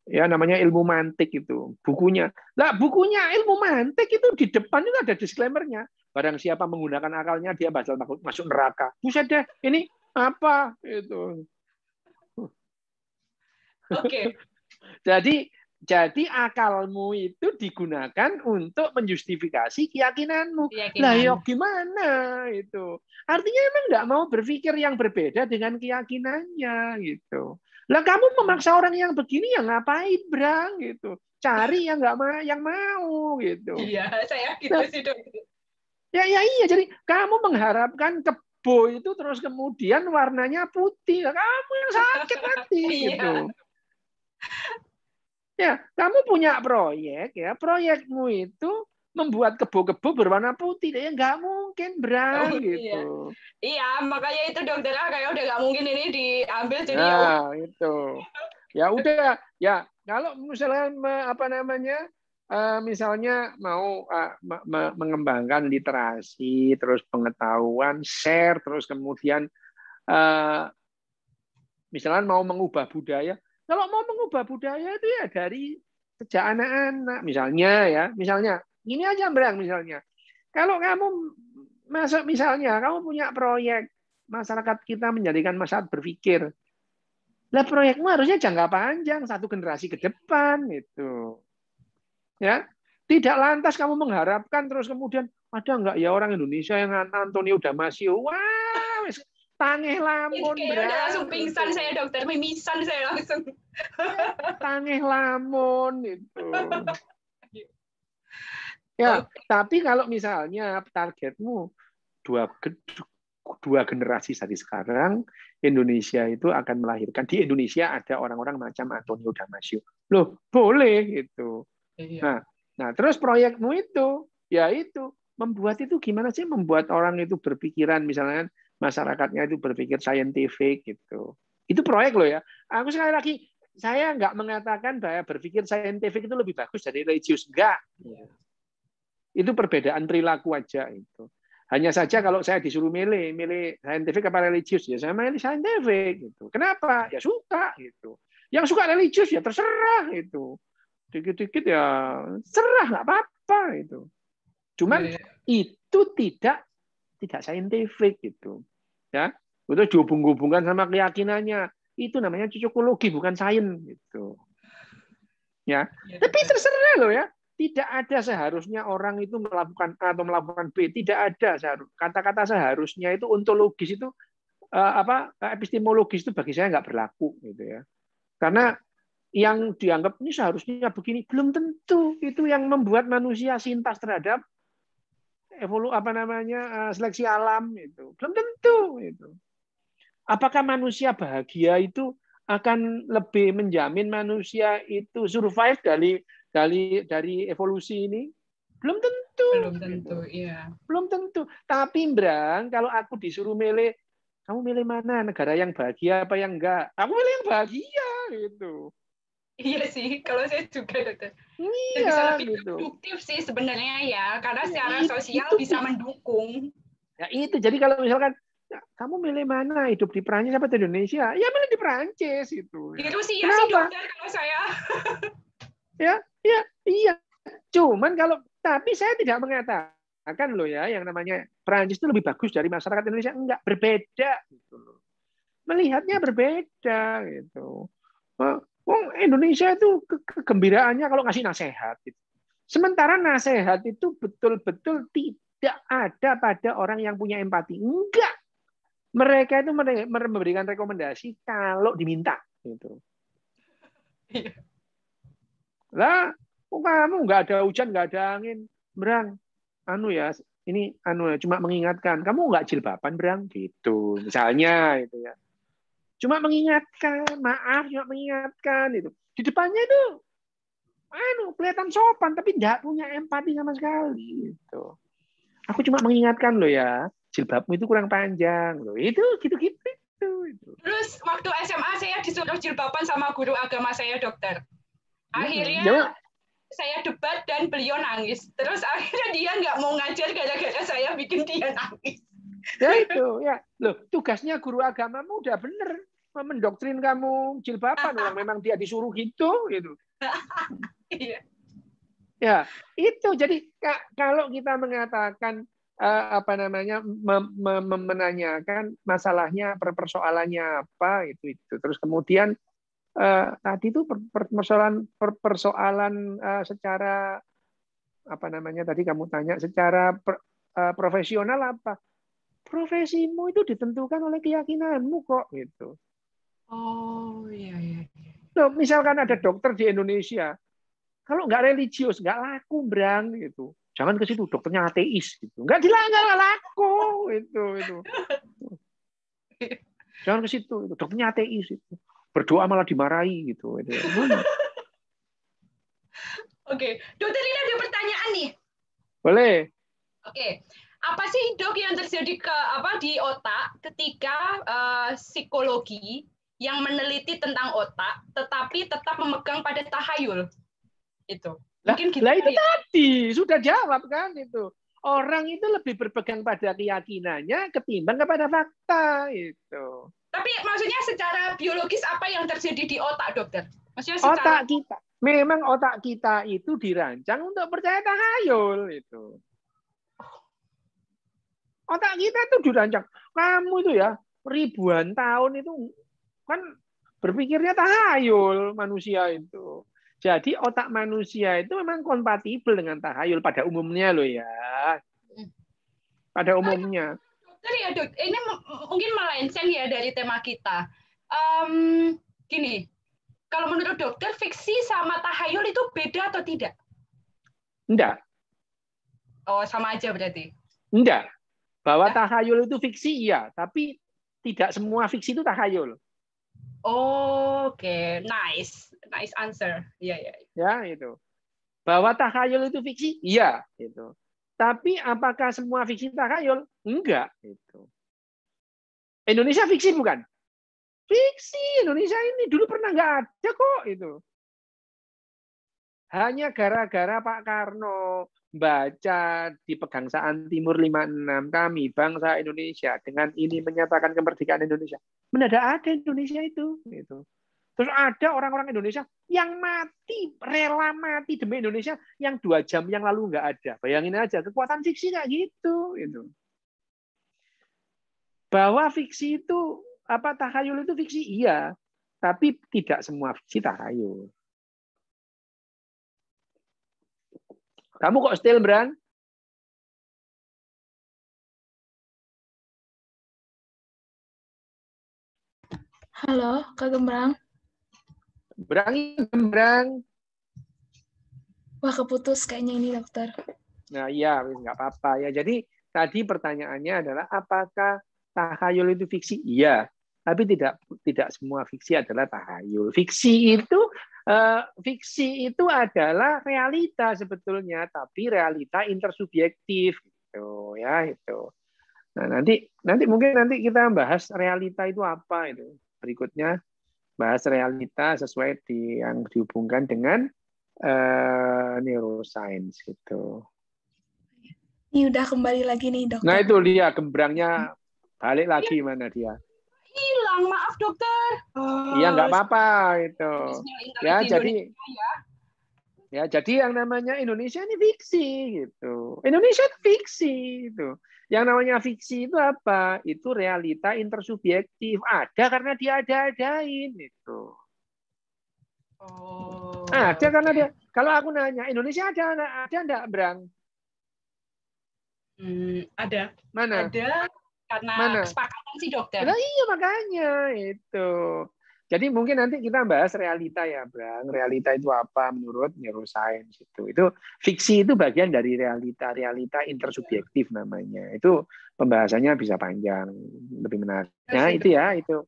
Ya namanya ilmu mantik itu bukunya. Lah bukunya ilmu mantik itu di depan itu ada disclaimer-nya. Barang siapa menggunakan akalnya dia bakal masuk neraka. Buset deh, ini apa itu. Oke. Jadi akalmu itu digunakan untuk menjustifikasi keyakinanmu. Lah ya gimana itu? Artinya emang nggak mau berpikir yang berbeda dengan keyakinannya gitu. Lah kamu memaksa orang yang begini ya ngapain, Brang gitu. Cari yang nggak mau gitu. Iya, saya gitu sih, Dok. Ya iya, jadi kamu mengharapkan kebo itu terus kemudian warnanya putih. Kamu yang sakit nanti gitu. Ya, kamu punya proyek ya, proyekmu itu membuat kebo-kebo berwarna putih, ya nggak mungkin, Bram gitu. Iya, makanya itu dokter kayak udah nggak mungkin ini diambil jadi nah, itu. Ya udah, ya kalau misalnya misalnya mau mengembangkan literasi, terus pengetahuan, share, terus kemudian misalnya mau mengubah budaya. Kalau mau mengubah budaya itu ya dari sejak anak-anak, misalnya ini aja Brang misalnya. Kalau kamu masuk misalnya kamu punya proyek masyarakat kita menjadikan masyarakat berpikir. Lah proyekmu harusnya jangka panjang, 1 generasi ke depan itu. Ya. Tidak lantas kamu mengharapkan terus kemudian ada enggak ya orang Indonesia yang Antonio Damasio. Wah, tangeh lamun, Kayaknya udah langsung pingsan saya, dokter. Mimisan saya langsung. Tangeh lamun itu. Ya, tapi kalau misalnya targetmu dua generasi dari sekarang, Indonesia itu akan melahirkan, di Indonesia ada orang-orang macam Antonio Damasio. Loh, boleh gitu. Nah, terus proyekmu itu, yaitu membuat itu gimana sih membuat orang itu berpikiran, misalnya masyarakatnya itu berpikir scientific gitu. Itu proyek loh ya. Aku sekali lagi, saya nggak mengatakan bahwa berpikir scientific itu lebih bagus dari religius, enggak. Itu perbedaan perilaku aja itu. Hanya saja kalau saya disuruh milih scientific apa religius, ya saya milih scientific gitu. Kenapa? Ya suka gitu. Yang suka religius ya terserah itu. Dikit-dikit ya serah, nggak apa-apa itu. Cuman itu tidak scientific gitu. Ya, itu dihubung-hubungkan sama keyakinannya. Itu namanya cocokologi bukan sains gitu. Ya, tapi terserah loh ya. Tidak ada seharusnya orang itu melakukan A atau melakukan B. Tidak ada kata-kata seharusnya itu ontologis itu epistemologis itu bagi saya nggak berlaku gitu ya. Karena yang dianggap ini seharusnya begini belum tentu itu yang membuat manusia sintas terhadap seleksi alam itu belum tentu itu. Apakah manusia bahagia itu akan lebih menjamin manusia itu survive dari evolusi ini? Belum tentu. Belum tentu, iya. Belum tentu. Tapi Brang, kalau aku disuruh milih, kamu milih mana? Negara yang bahagia apa yang enggak? Aku milih yang bahagia gitu. Iya sih, kalau saya juga dokter. Iya, bisa lebih gitu. produktif sih sebenarnya ya, karena secara sosial bisa mendukung. Ya itu, jadi kalau misalkan kamu milih mana, hidup di Perancis apa di Indonesia? Ya milih di Perancis itu. Di Rusia sih dokter kalau saya. Iya. Cuman tapi saya tidak mengatakan loh ya, yang namanya Perancis itu lebih bagus dari masyarakat Indonesia, enggak, berbeda gitu loh. Melihatnya berbeda gitu. Indonesia itu kegembiraannya kalau ngasih nasihat gitu. Sementara nasihat itu betul-betul tidak ada pada orang yang punya empati. Enggak. Mereka itu memberikan rekomendasi kalau diminta gitu. Lah, kamu nggak ada hujan, nggak ada angin, Brang. Ini cuma mengingatkan, kamu nggak jilbaban, Brang, gitu. Misalnya itu ya. Cuma mengingatkan, maaf, cuma mengingatkan itu. Di depannya itu kelihatan sopan tapi tidak punya empati sama sekali gitu. Aku cuma mengingatkan loh ya, jilbabmu itu kurang panjang loh. Itu gitu-gitu itu. Terus waktu SMA saya disuruh jilbaban sama guru agama saya, dokter. Akhirnya saya debat dan beliau nangis. Terus akhirnya dia nggak mau ngajar gara-gara saya bikin dia nangis. Ya itu, ya. Loh, tugasnya guru agamamu udah bener. Mendoktrin kamu jilbaban. Orang memang dia disuruh gitu. Iya. Ya, itu. Jadi kalau kita mengatakan apa namanya menanyakan masalahnya persoalannya apa itu. Terus kemudian tadi itu persoalan secara apa namanya tadi kamu tanya secara profesional apa? Profesimu itu ditentukan oleh keyakinanmu kok gitu. Oh iya iya. Loh, misalkan ada dokter di Indonesia, kalau nggak religius nggak laku Brang gitu. Jangan ke situ dokternya ateis gitu. Nggak laku itu. Jangan ke situ itu dokternya ateis itu. Berdoa malah dimarahi gitu. Oke, dokter ini ada pertanyaan nih. Boleh. Oke, apa sih dok yang terjadi di otak ketika psikologi yang meneliti tentang otak, tetapi tetap memegang pada tahayul? Itu. Mungkin gitu. Lah itu tadi sudah jawab kan itu. Orang itu lebih berpegang pada keyakinannya ketimbang kepada fakta itu. Tapi maksudnya secara biologis apa yang terjadi di otak, dokter? Maksudnya secara... Otak kita, memang otak kita itu dirancang untuk percaya tahayul itu. Otak kita itu dirancang. Kamu itu ya ribuan tahun itu kan berpikirnya tahayul manusia itu. Jadi otak manusia itu memang kompatibel dengan tahayul pada umumnya loh ya. Pada umumnya. Dokter ya dok, ini mungkin melenceng ya dari tema kita. Gini, kalau menurut dokter fiksi sama tahayul itu beda atau tidak? Enggak. Oh sama aja berarti? Enggak. Bahwa tahayul itu fiksi iya, tapi tidak semua fiksi itu tahayul. Oke, nice answer. Iya ya. Ya itu. Bahwa tahayul itu fiksi iya itu. Tapi apakah semua fiksi tahayul? Enggak. Itu. Indonesia fiksi bukan? Fiksi. Indonesia ini dulu pernah nggak ada kok itu. Hanya gara-gara Pak Karno baca di Pegangsaan Timur 56 kami bangsa Indonesia dengan ini menyatakan kemerdekaan Indonesia. Mendadak ada Indonesia itu. Gitu. Terus ada orang-orang Indonesia yang mati, rela mati demi Indonesia yang 2 jam yang lalu nggak ada. Bayangin aja, kekuatan fiksi nggak gitu. Bahwa fiksi itu, tahayul itu fiksi, iya. Tapi tidak semua fiksi tahayul. Kamu kok still, Bran? Halo, Kak Gembrang. Gembrang. Wah, keputus kayaknya ini, dokter. Nah, iya, nggak apa-apa ya. Jadi tadi pertanyaannya adalah apakah tahayul itu fiksi? Iya, tapi tidak semua fiksi adalah tahayul. Fiksi itu adalah realita sebetulnya, tapi realita intersubjektif gitu ya itu. Nah, nanti mungkin kita bahas realita itu apa itu. Berikutnya bahas realita sesuai yang dihubungkan dengan neuroscience gitu. Ini udah kembali lagi nih, dokter. Nah, itu dia gembrangnya balik lagi mana dia? Hilang, maaf dokter. Iya, nggak apa-apa itu. Ya, jadi yang namanya Indonesia ini fiksi gitu. Indonesia itu fiksi gitu. Yang namanya fiksi itu apa? Itu realita intersubjektif. Ada karena dia ada-adain itu. Oh. Ada karena dia. Kalau aku nanya, Indonesia ada enggak, Brang? Ada. Mana? Ada karena kesepakatan sih dokter. Nah, iya makanya itu. Jadi mungkin nanti kita bahas realita ya, Brang. Realita itu apa menurut neuroscience itu. Itu fiksi itu bagian dari realita intersubjektif namanya. Itu pembahasannya bisa panjang, lebih menarik. Nah, itu ya, itu.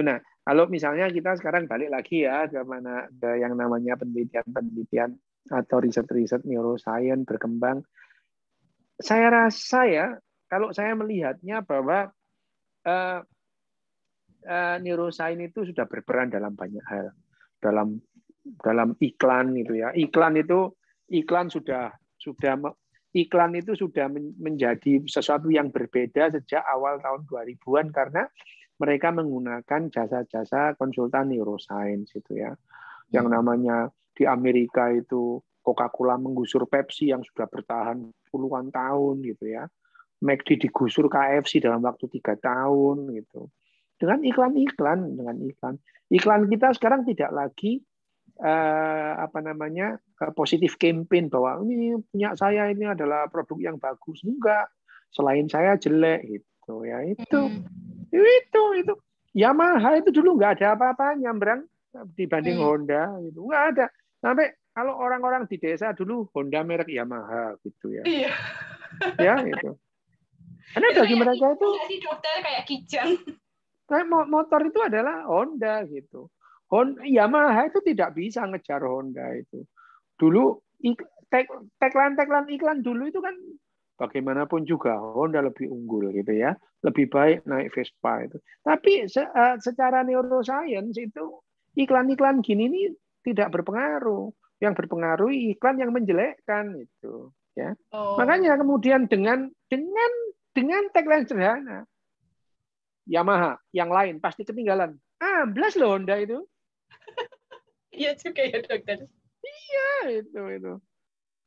Nah, kalau misalnya kita sekarang balik lagi ya ke yang namanya penelitian atau riset-riset neuroscience berkembang. Saya rasa ya, kalau saya melihatnya bahwa neuroscience itu sudah berperan dalam banyak hal. Dalam iklan itu ya. Iklan itu sudah menjadi sesuatu yang berbeda sejak awal tahun 2000-an karena mereka menggunakan jasa-jasa konsultan neuroscience itu ya. Yang namanya di Amerika itu Coca-Cola menggusur Pepsi yang sudah bertahan puluhan tahun gitu ya. McD digusur KFC dalam waktu 3 tahun gitu. Dengan iklan. Iklan kita sekarang tidak lagi positif campaign bahwa ini punya saya ini adalah produk yang bagus, enggak, selain saya jelek gitu ya. Itu Yamaha itu dulu nggak ada apa-apanya Brang dibanding Honda gitu, nggak ada. Sampai kalau orang-orang di desa dulu Honda merek Yamaha gitu ya. Iya. Ya itu. Karena bagi mereka itu dokter kayak Kijang. Motor itu adalah Honda gitu. Yamaha itu tidak bisa ngejar Honda itu. Dulu tagline iklan dulu itu kan bagaimanapun juga Honda lebih unggul gitu ya, lebih baik naik Vespa itu. Tapi secara neuroscience itu iklan-iklan gini ini tidak berpengaruh. Yang berpengaruh iklan yang menjelekkan itu ya. Makanya kemudian dengan tagline sederhana Yamaha, yang lain pasti ketinggalan. Amblas loh Honda itu. Iya juga ya dokter. Iya itu.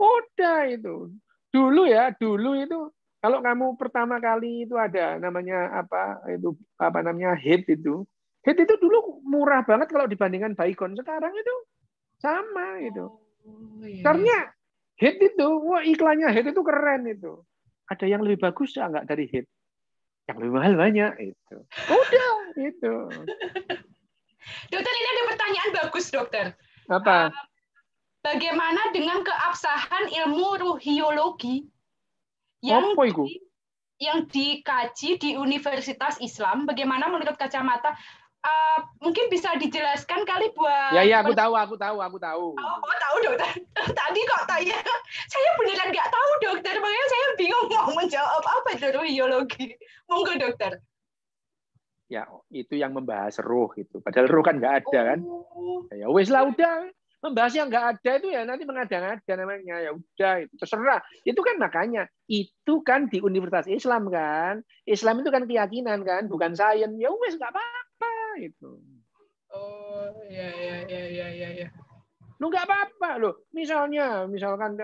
Honda itu. Dulu itu kalau kamu pertama kali itu ada namanya Hit itu. Hit itu dulu murah banget kalau dibandingkan Baygon. Sekarang itu sama itu. Karena Hit itu, iklannya Hit itu keren itu. Ada yang lebih bagus nggak dari Hit? Yang lebih mahal banyak itu. Udah itu. Dokter, ini ada pertanyaan bagus, dokter. Apa? Bagaimana dengan keabsahan ilmu ruhiologi yang dikaji di Universitas Islam? Bagaimana menurut kacamata? Mungkin bisa dijelaskan kali buat. Ya, aku tahu. Oh, tahu dokter. Tadi kok tanya, saya beneran nggak tahu dokter. Makanya saya bingung mau menjawab apa itu ruhiologi. Monggo dokter. Ya, itu yang membahas ruh itu. Padahal ruh kan nggak ada kan. Ya wes lah udah. Membahas yang nggak ada itu ya nanti mengada-ngada namanya. Ya udah itu terserah. Itu kan makanya itu kan di Universitas Islam kan. Islam itu kan keyakinan kan, bukan sains. Ya wes nggak apa-apa itu. Oh ya. Lu nggak apa-apa loh. Misalkan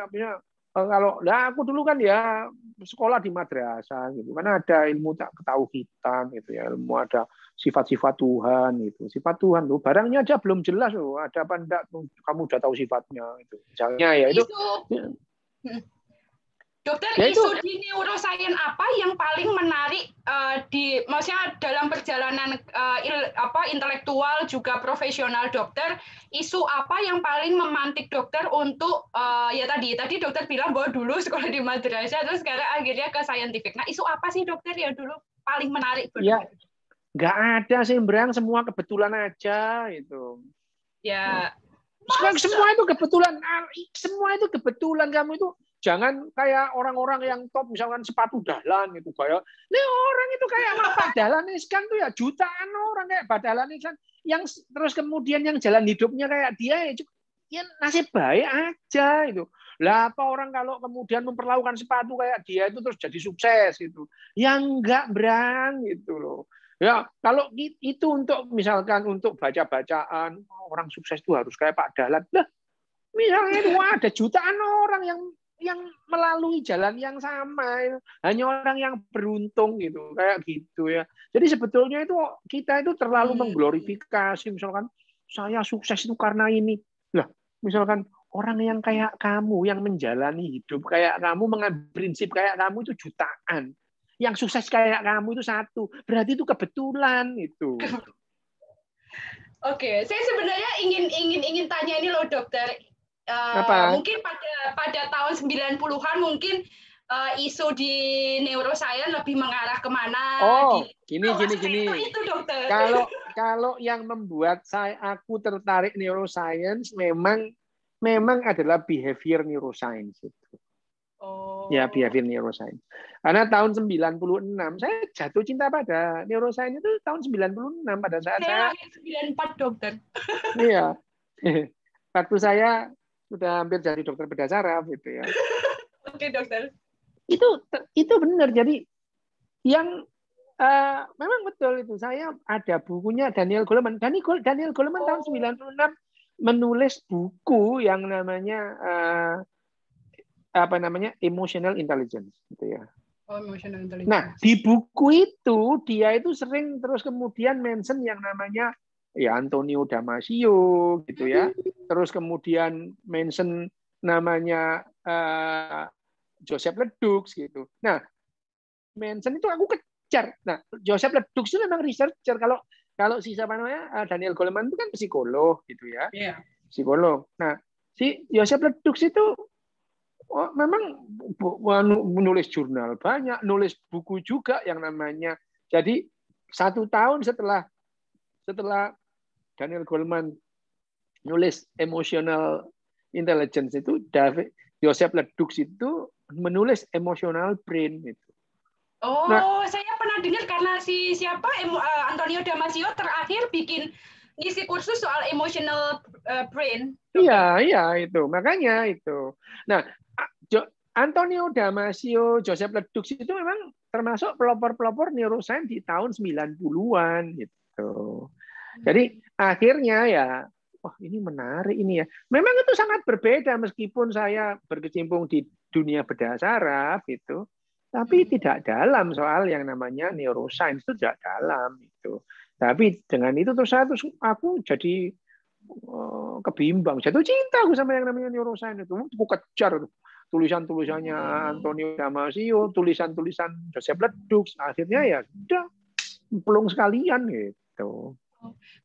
kalau aku dulu kan ya sekolah di madrasah gitu kan ada ilmu ketauhidan gitu ya, ilmu ada sifat-sifat Tuhan itu. Sifat Tuhan loh, barangnya aja belum jelas loh, ada apa enggak kamu udah tahu sifatnya itu. Misalnya ya itu. Dokter, ya isu di neuroscience apa yang paling menarik maksudnya dalam perjalanan intelektual juga profesional dokter, isu apa yang paling memantik dokter untuk ya tadi dokter bilang bahwa dulu sekolah di madrasah terus sekarang akhirnya ke scientific. Nah, isu apa sih dokter yang dulu paling menarik? Ya, nggak ada sih Brang, semua kebetulan aja itu. Ya. Semua itu kebetulan kamu itu. Jangan kayak orang-orang yang top, misalkan sepatu Dahlan gitu kayak. Nih orang itu kayak Pak Dahlan Iskan tuh ya jutaan orang kayak Pak Dahlan Iskan yang terus kemudian yang jalan hidupnya kayak dia ya nasib baik aja itu. Lah apa orang kalau kemudian memperlakukan sepatu kayak dia itu terus jadi sukses gitu. Ya enggak Brang gitu loh. Ya kalau itu untuk misalkan untuk baca-bacaan orang sukses itu harus kayak Pak Dahlan. Lah misalnya ada jutaan orang yang melalui jalan yang sama, hanya orang yang beruntung gitu kayak gitu ya. Jadi sebetulnya itu kita itu terlalu mengglorifikasi misalkan saya sukses itu karena ini. Lah, misalkan orang yang kayak kamu yang menjalani hidup kayak kamu mengambil prinsip kayak kamu itu jutaan. Yang sukses kayak kamu itu satu. Berarti itu kebetulan itu. Oke, saya sebenarnya ingin tanya ini loh dokter. Mungkin pada tahun 90-an mungkin isu di neuroscience lebih mengarah kemana? Gini. Itu dokter. Kalau yang membuat aku tertarik neuroscience memang adalah behavior neuroscience itu. Oh. Ya, behavior neuroscience. Karena tahun 96 saya jatuh cinta pada neuroscience itu tahun 96 pada saat Saya lahir 94, dokter. Iya. Waktu saya sudah hampir jadi dokter bedah saraf gitu ya. Oke, dokter. Itu benar. Jadi yang memang betul itu. Saya ada bukunya Daniel Goleman. Daniel Goleman tahun 96 menulis buku yang namanya emotional intelligence gitu ya. Emotional intelligence. Nah, di buku itu dia itu sering terus kemudian mention yang namanya ya Antonio Damasio gitu ya. Terus kemudian mention namanya Joseph Ledoux gitu. Nah, mention itu aku kejar. Nah, Joseph Ledoux itu memang researcher. Kalau si siapa namanya Daniel Goleman itu kan psikolog gitu ya. Yeah. Psikolog. Nah, si Joseph Ledoux itu memang menulis jurnal banyak, nulis buku juga yang namanya. Jadi 1 tahun setelah Daniel Goleman nulis emotional intelligence itu, Joseph Ledoux itu menulis emotional brain itu. Oh, saya pernah dengar karena Antonio Damasio terakhir bikin ngisi kursus soal emotional brain. Iya itu, makanya itu. Nah, Antonio Damasio, Joseph Ledoux itu memang termasuk pelopor-pelopor neuroscience di tahun 90-an gitu. Jadi akhirnya ya, wah ini menarik ini ya. Memang itu sangat berbeda meskipun saya berkecimpung di dunia bedah saraf itu, tapi tidak dalam soal yang namanya neuroscience, itu tidak dalam itu. Tapi dengan itu terus aku jadi kebimbang, jatuh cinta aku sama yang namanya neuroscience itu. Aku kejar tulisan-tulisannya Antonio Damasio, tulisan-tulisan Joseph Ledoux, akhirnya ya sudah pelung sekalian gitu.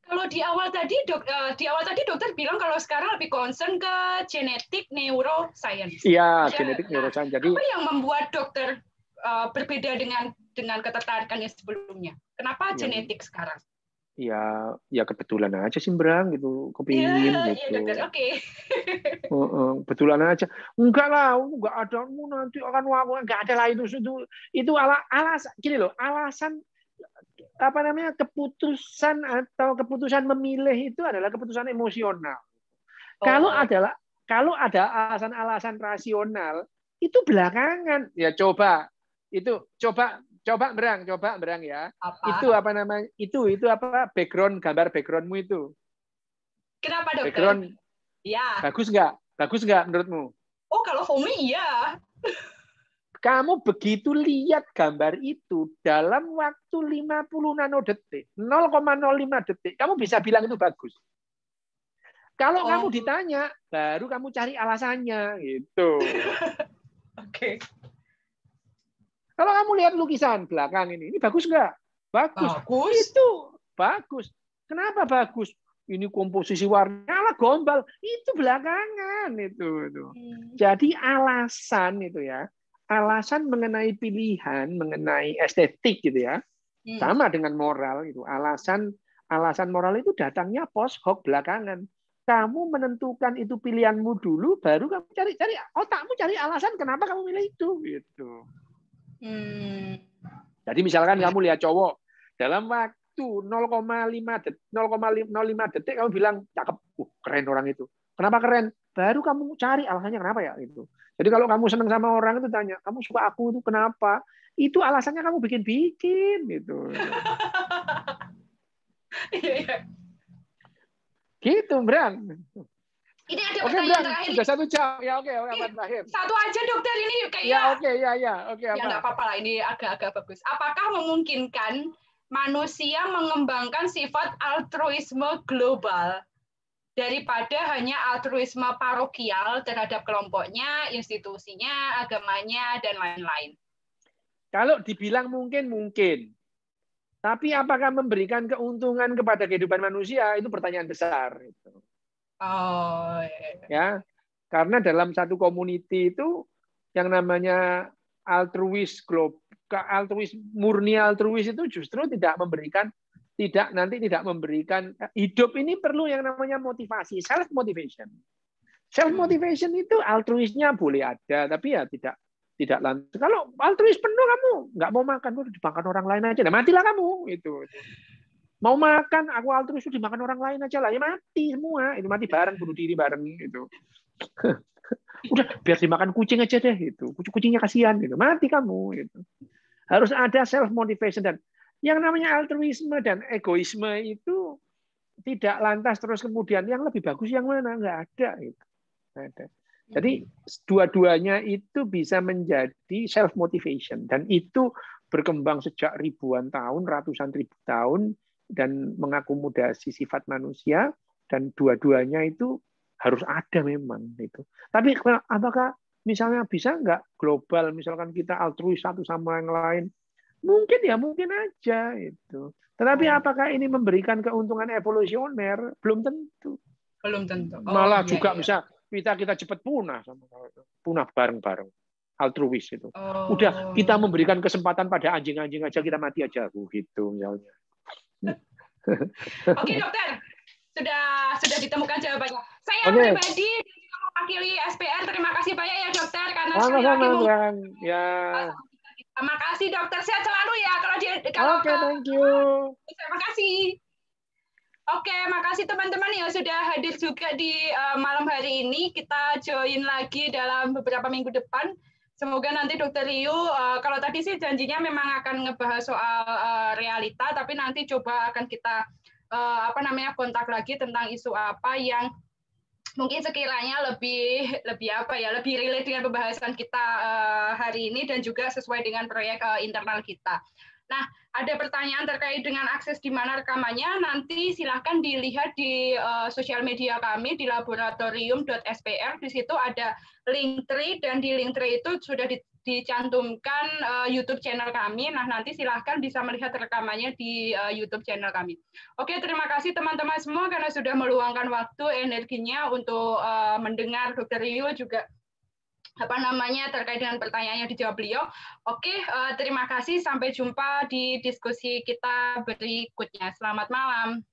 Kalau di awal tadi dokter bilang kalau sekarang lebih concern ke genetik neuroscience. Iya, genetik neuroscience. Jadi apa yang membuat dokter berbeda dengan ketertarikannya sebelumnya? Kenapa genetik sekarang? Ya kebetulan aja sih Brang gitu, kepingin gitu. Iya dokter, oke. Betulan aja. Enggak lah, enggak ada nanti akan enggak ada lah itu alasan gini loh, alasan keputusan atau keputusan memilih itu adalah keputusan emosional. Kalau ada alasan-alasan rasional itu belakangan. Ya coba Brang ya. Apa? Itu apa namanya? Itu apa gambar backgroundmu itu? Kenapa dokter? Background ya. Bagus nggak menurutmu? Oh, kalau Homi iya. Kamu begitu lihat gambar itu dalam waktu 50 nanodetik, 0,05 detik, kamu bisa bilang itu bagus. Kalau kamu ditanya, baru kamu cari alasannya gitu. Oke. Kalau kamu lihat lukisan belakang ini bagus nggak? Bagus. Itu bagus. Kenapa bagus? Ini komposisi warnanya gombal. Itu belakangan itu. Jadi alasan itu ya. Alasan mengenai pilihan, mengenai estetik gitu ya. Sama dengan moral itu. Alasan moral itu datangnya post hoc belakangan. Kamu menentukan itu pilihanmu dulu, baru kamu cari otakmu cari alasan kenapa kamu milih itu gitu. Jadi misalkan kamu lihat cowok dalam waktu 0,05 detik kamu bilang cakep, keren orang itu. Kenapa keren? Baru kamu cari alasannya kenapa ya itu. Jadi kalau kamu senang sama orang itu tanya, kamu suka aku itu kenapa? Itu alasannya kamu bikin gitu. Gitu, Bran. Ini ada pertanyaan terakhir. Sudah 1 jam. Ya oke, terakhir. Satu aja dokter ini kayaknya. Ya oke. Ya nggak apa-apa lah, ini agak bagus. Apakah memungkinkan manusia mengembangkan sifat altruisme global daripada hanya altruisme parokial terhadap kelompoknya, institusinya, agamanya, dan lain-lain? Kalau dibilang mungkin. Tapi apakah memberikan keuntungan kepada kehidupan manusia? Itu pertanyaan besar. Ya, karena dalam satu community itu yang namanya murni altruis itu justru tidak memberikan hidup ini perlu yang namanya motivasi, self motivation. Self motivation itu altruisnya boleh ada, tapi ya tidak lantas. Kalau altruis penuh kamu nggak mau makan, udah dimakan orang lain aja, nah matilah kamu itu. Mau makan, aku altruis itu dimakan orang lain aja lah, ya mati semua, itu mati bareng, bunuh diri bareng itu. Udah biar dimakan kucing aja deh itu, kucingnya kasihan gitu, mati kamu itu. Harus ada self motivation, dan yang namanya altruisme dan egoisme itu tidak lantas terus kemudian yang lebih bagus yang mana, nggak ada gitu. Ada. Jadi dua-duanya itu bisa menjadi self motivation, dan itu berkembang sejak ribuan tahun, ratusan ribu tahun, dan mengakomodasi sifat manusia, dan dua-duanya itu harus ada memang itu. Tapi apakah misalnya bisa nggak global, misalkan kita altruis satu sama yang lain? Mungkin ya, mungkin aja itu. Tetapi apakah ini memberikan keuntungan evolusioner? Belum tentu. Belum tentu. Malah juga bisa kita cepat punah bareng-bareng. Altruis itu. Udah kita memberikan kesempatan pada anjing-anjing aja, kita mati aja gitu misalnya. Oke, dokter. Sudah ditemukan jawabannya. Saya pribadi mewakili SPR, terima kasih banyak ya dokter, karena sekali lagi ya. Terima kasih dokter, sehat selalu ya thank you. Terima kasih. Oke, makasih teman-teman yang sudah hadir juga di malam hari ini. Kita join lagi dalam beberapa minggu depan. Semoga nanti Dokter Ryu, kalau tadi sih janjinya memang akan ngebahas soal realita, tapi nanti coba akan kita kontak lagi tentang isu apa yang mungkin sekiranya lebih relate dengan pembahasan kita hari ini, dan juga sesuai dengan proyek internal kita. Nah, ada pertanyaan terkait dengan akses di mana rekamannya, nanti silahkan dilihat di sosial media kami di laboratorium.spr. Di situ ada Linktree, dan di Linktree itu sudah dicantumkan YouTube channel kami. Nah, nanti silahkan bisa melihat rekamannya di YouTube channel kami. Oke, terima kasih teman-teman semua karena sudah meluangkan waktu, energinya untuk mendengar Dr. Ryu juga terkait dengan pertanyaan yang dijawab beliau. Oke, terima kasih. Sampai jumpa di diskusi kita berikutnya. Selamat malam.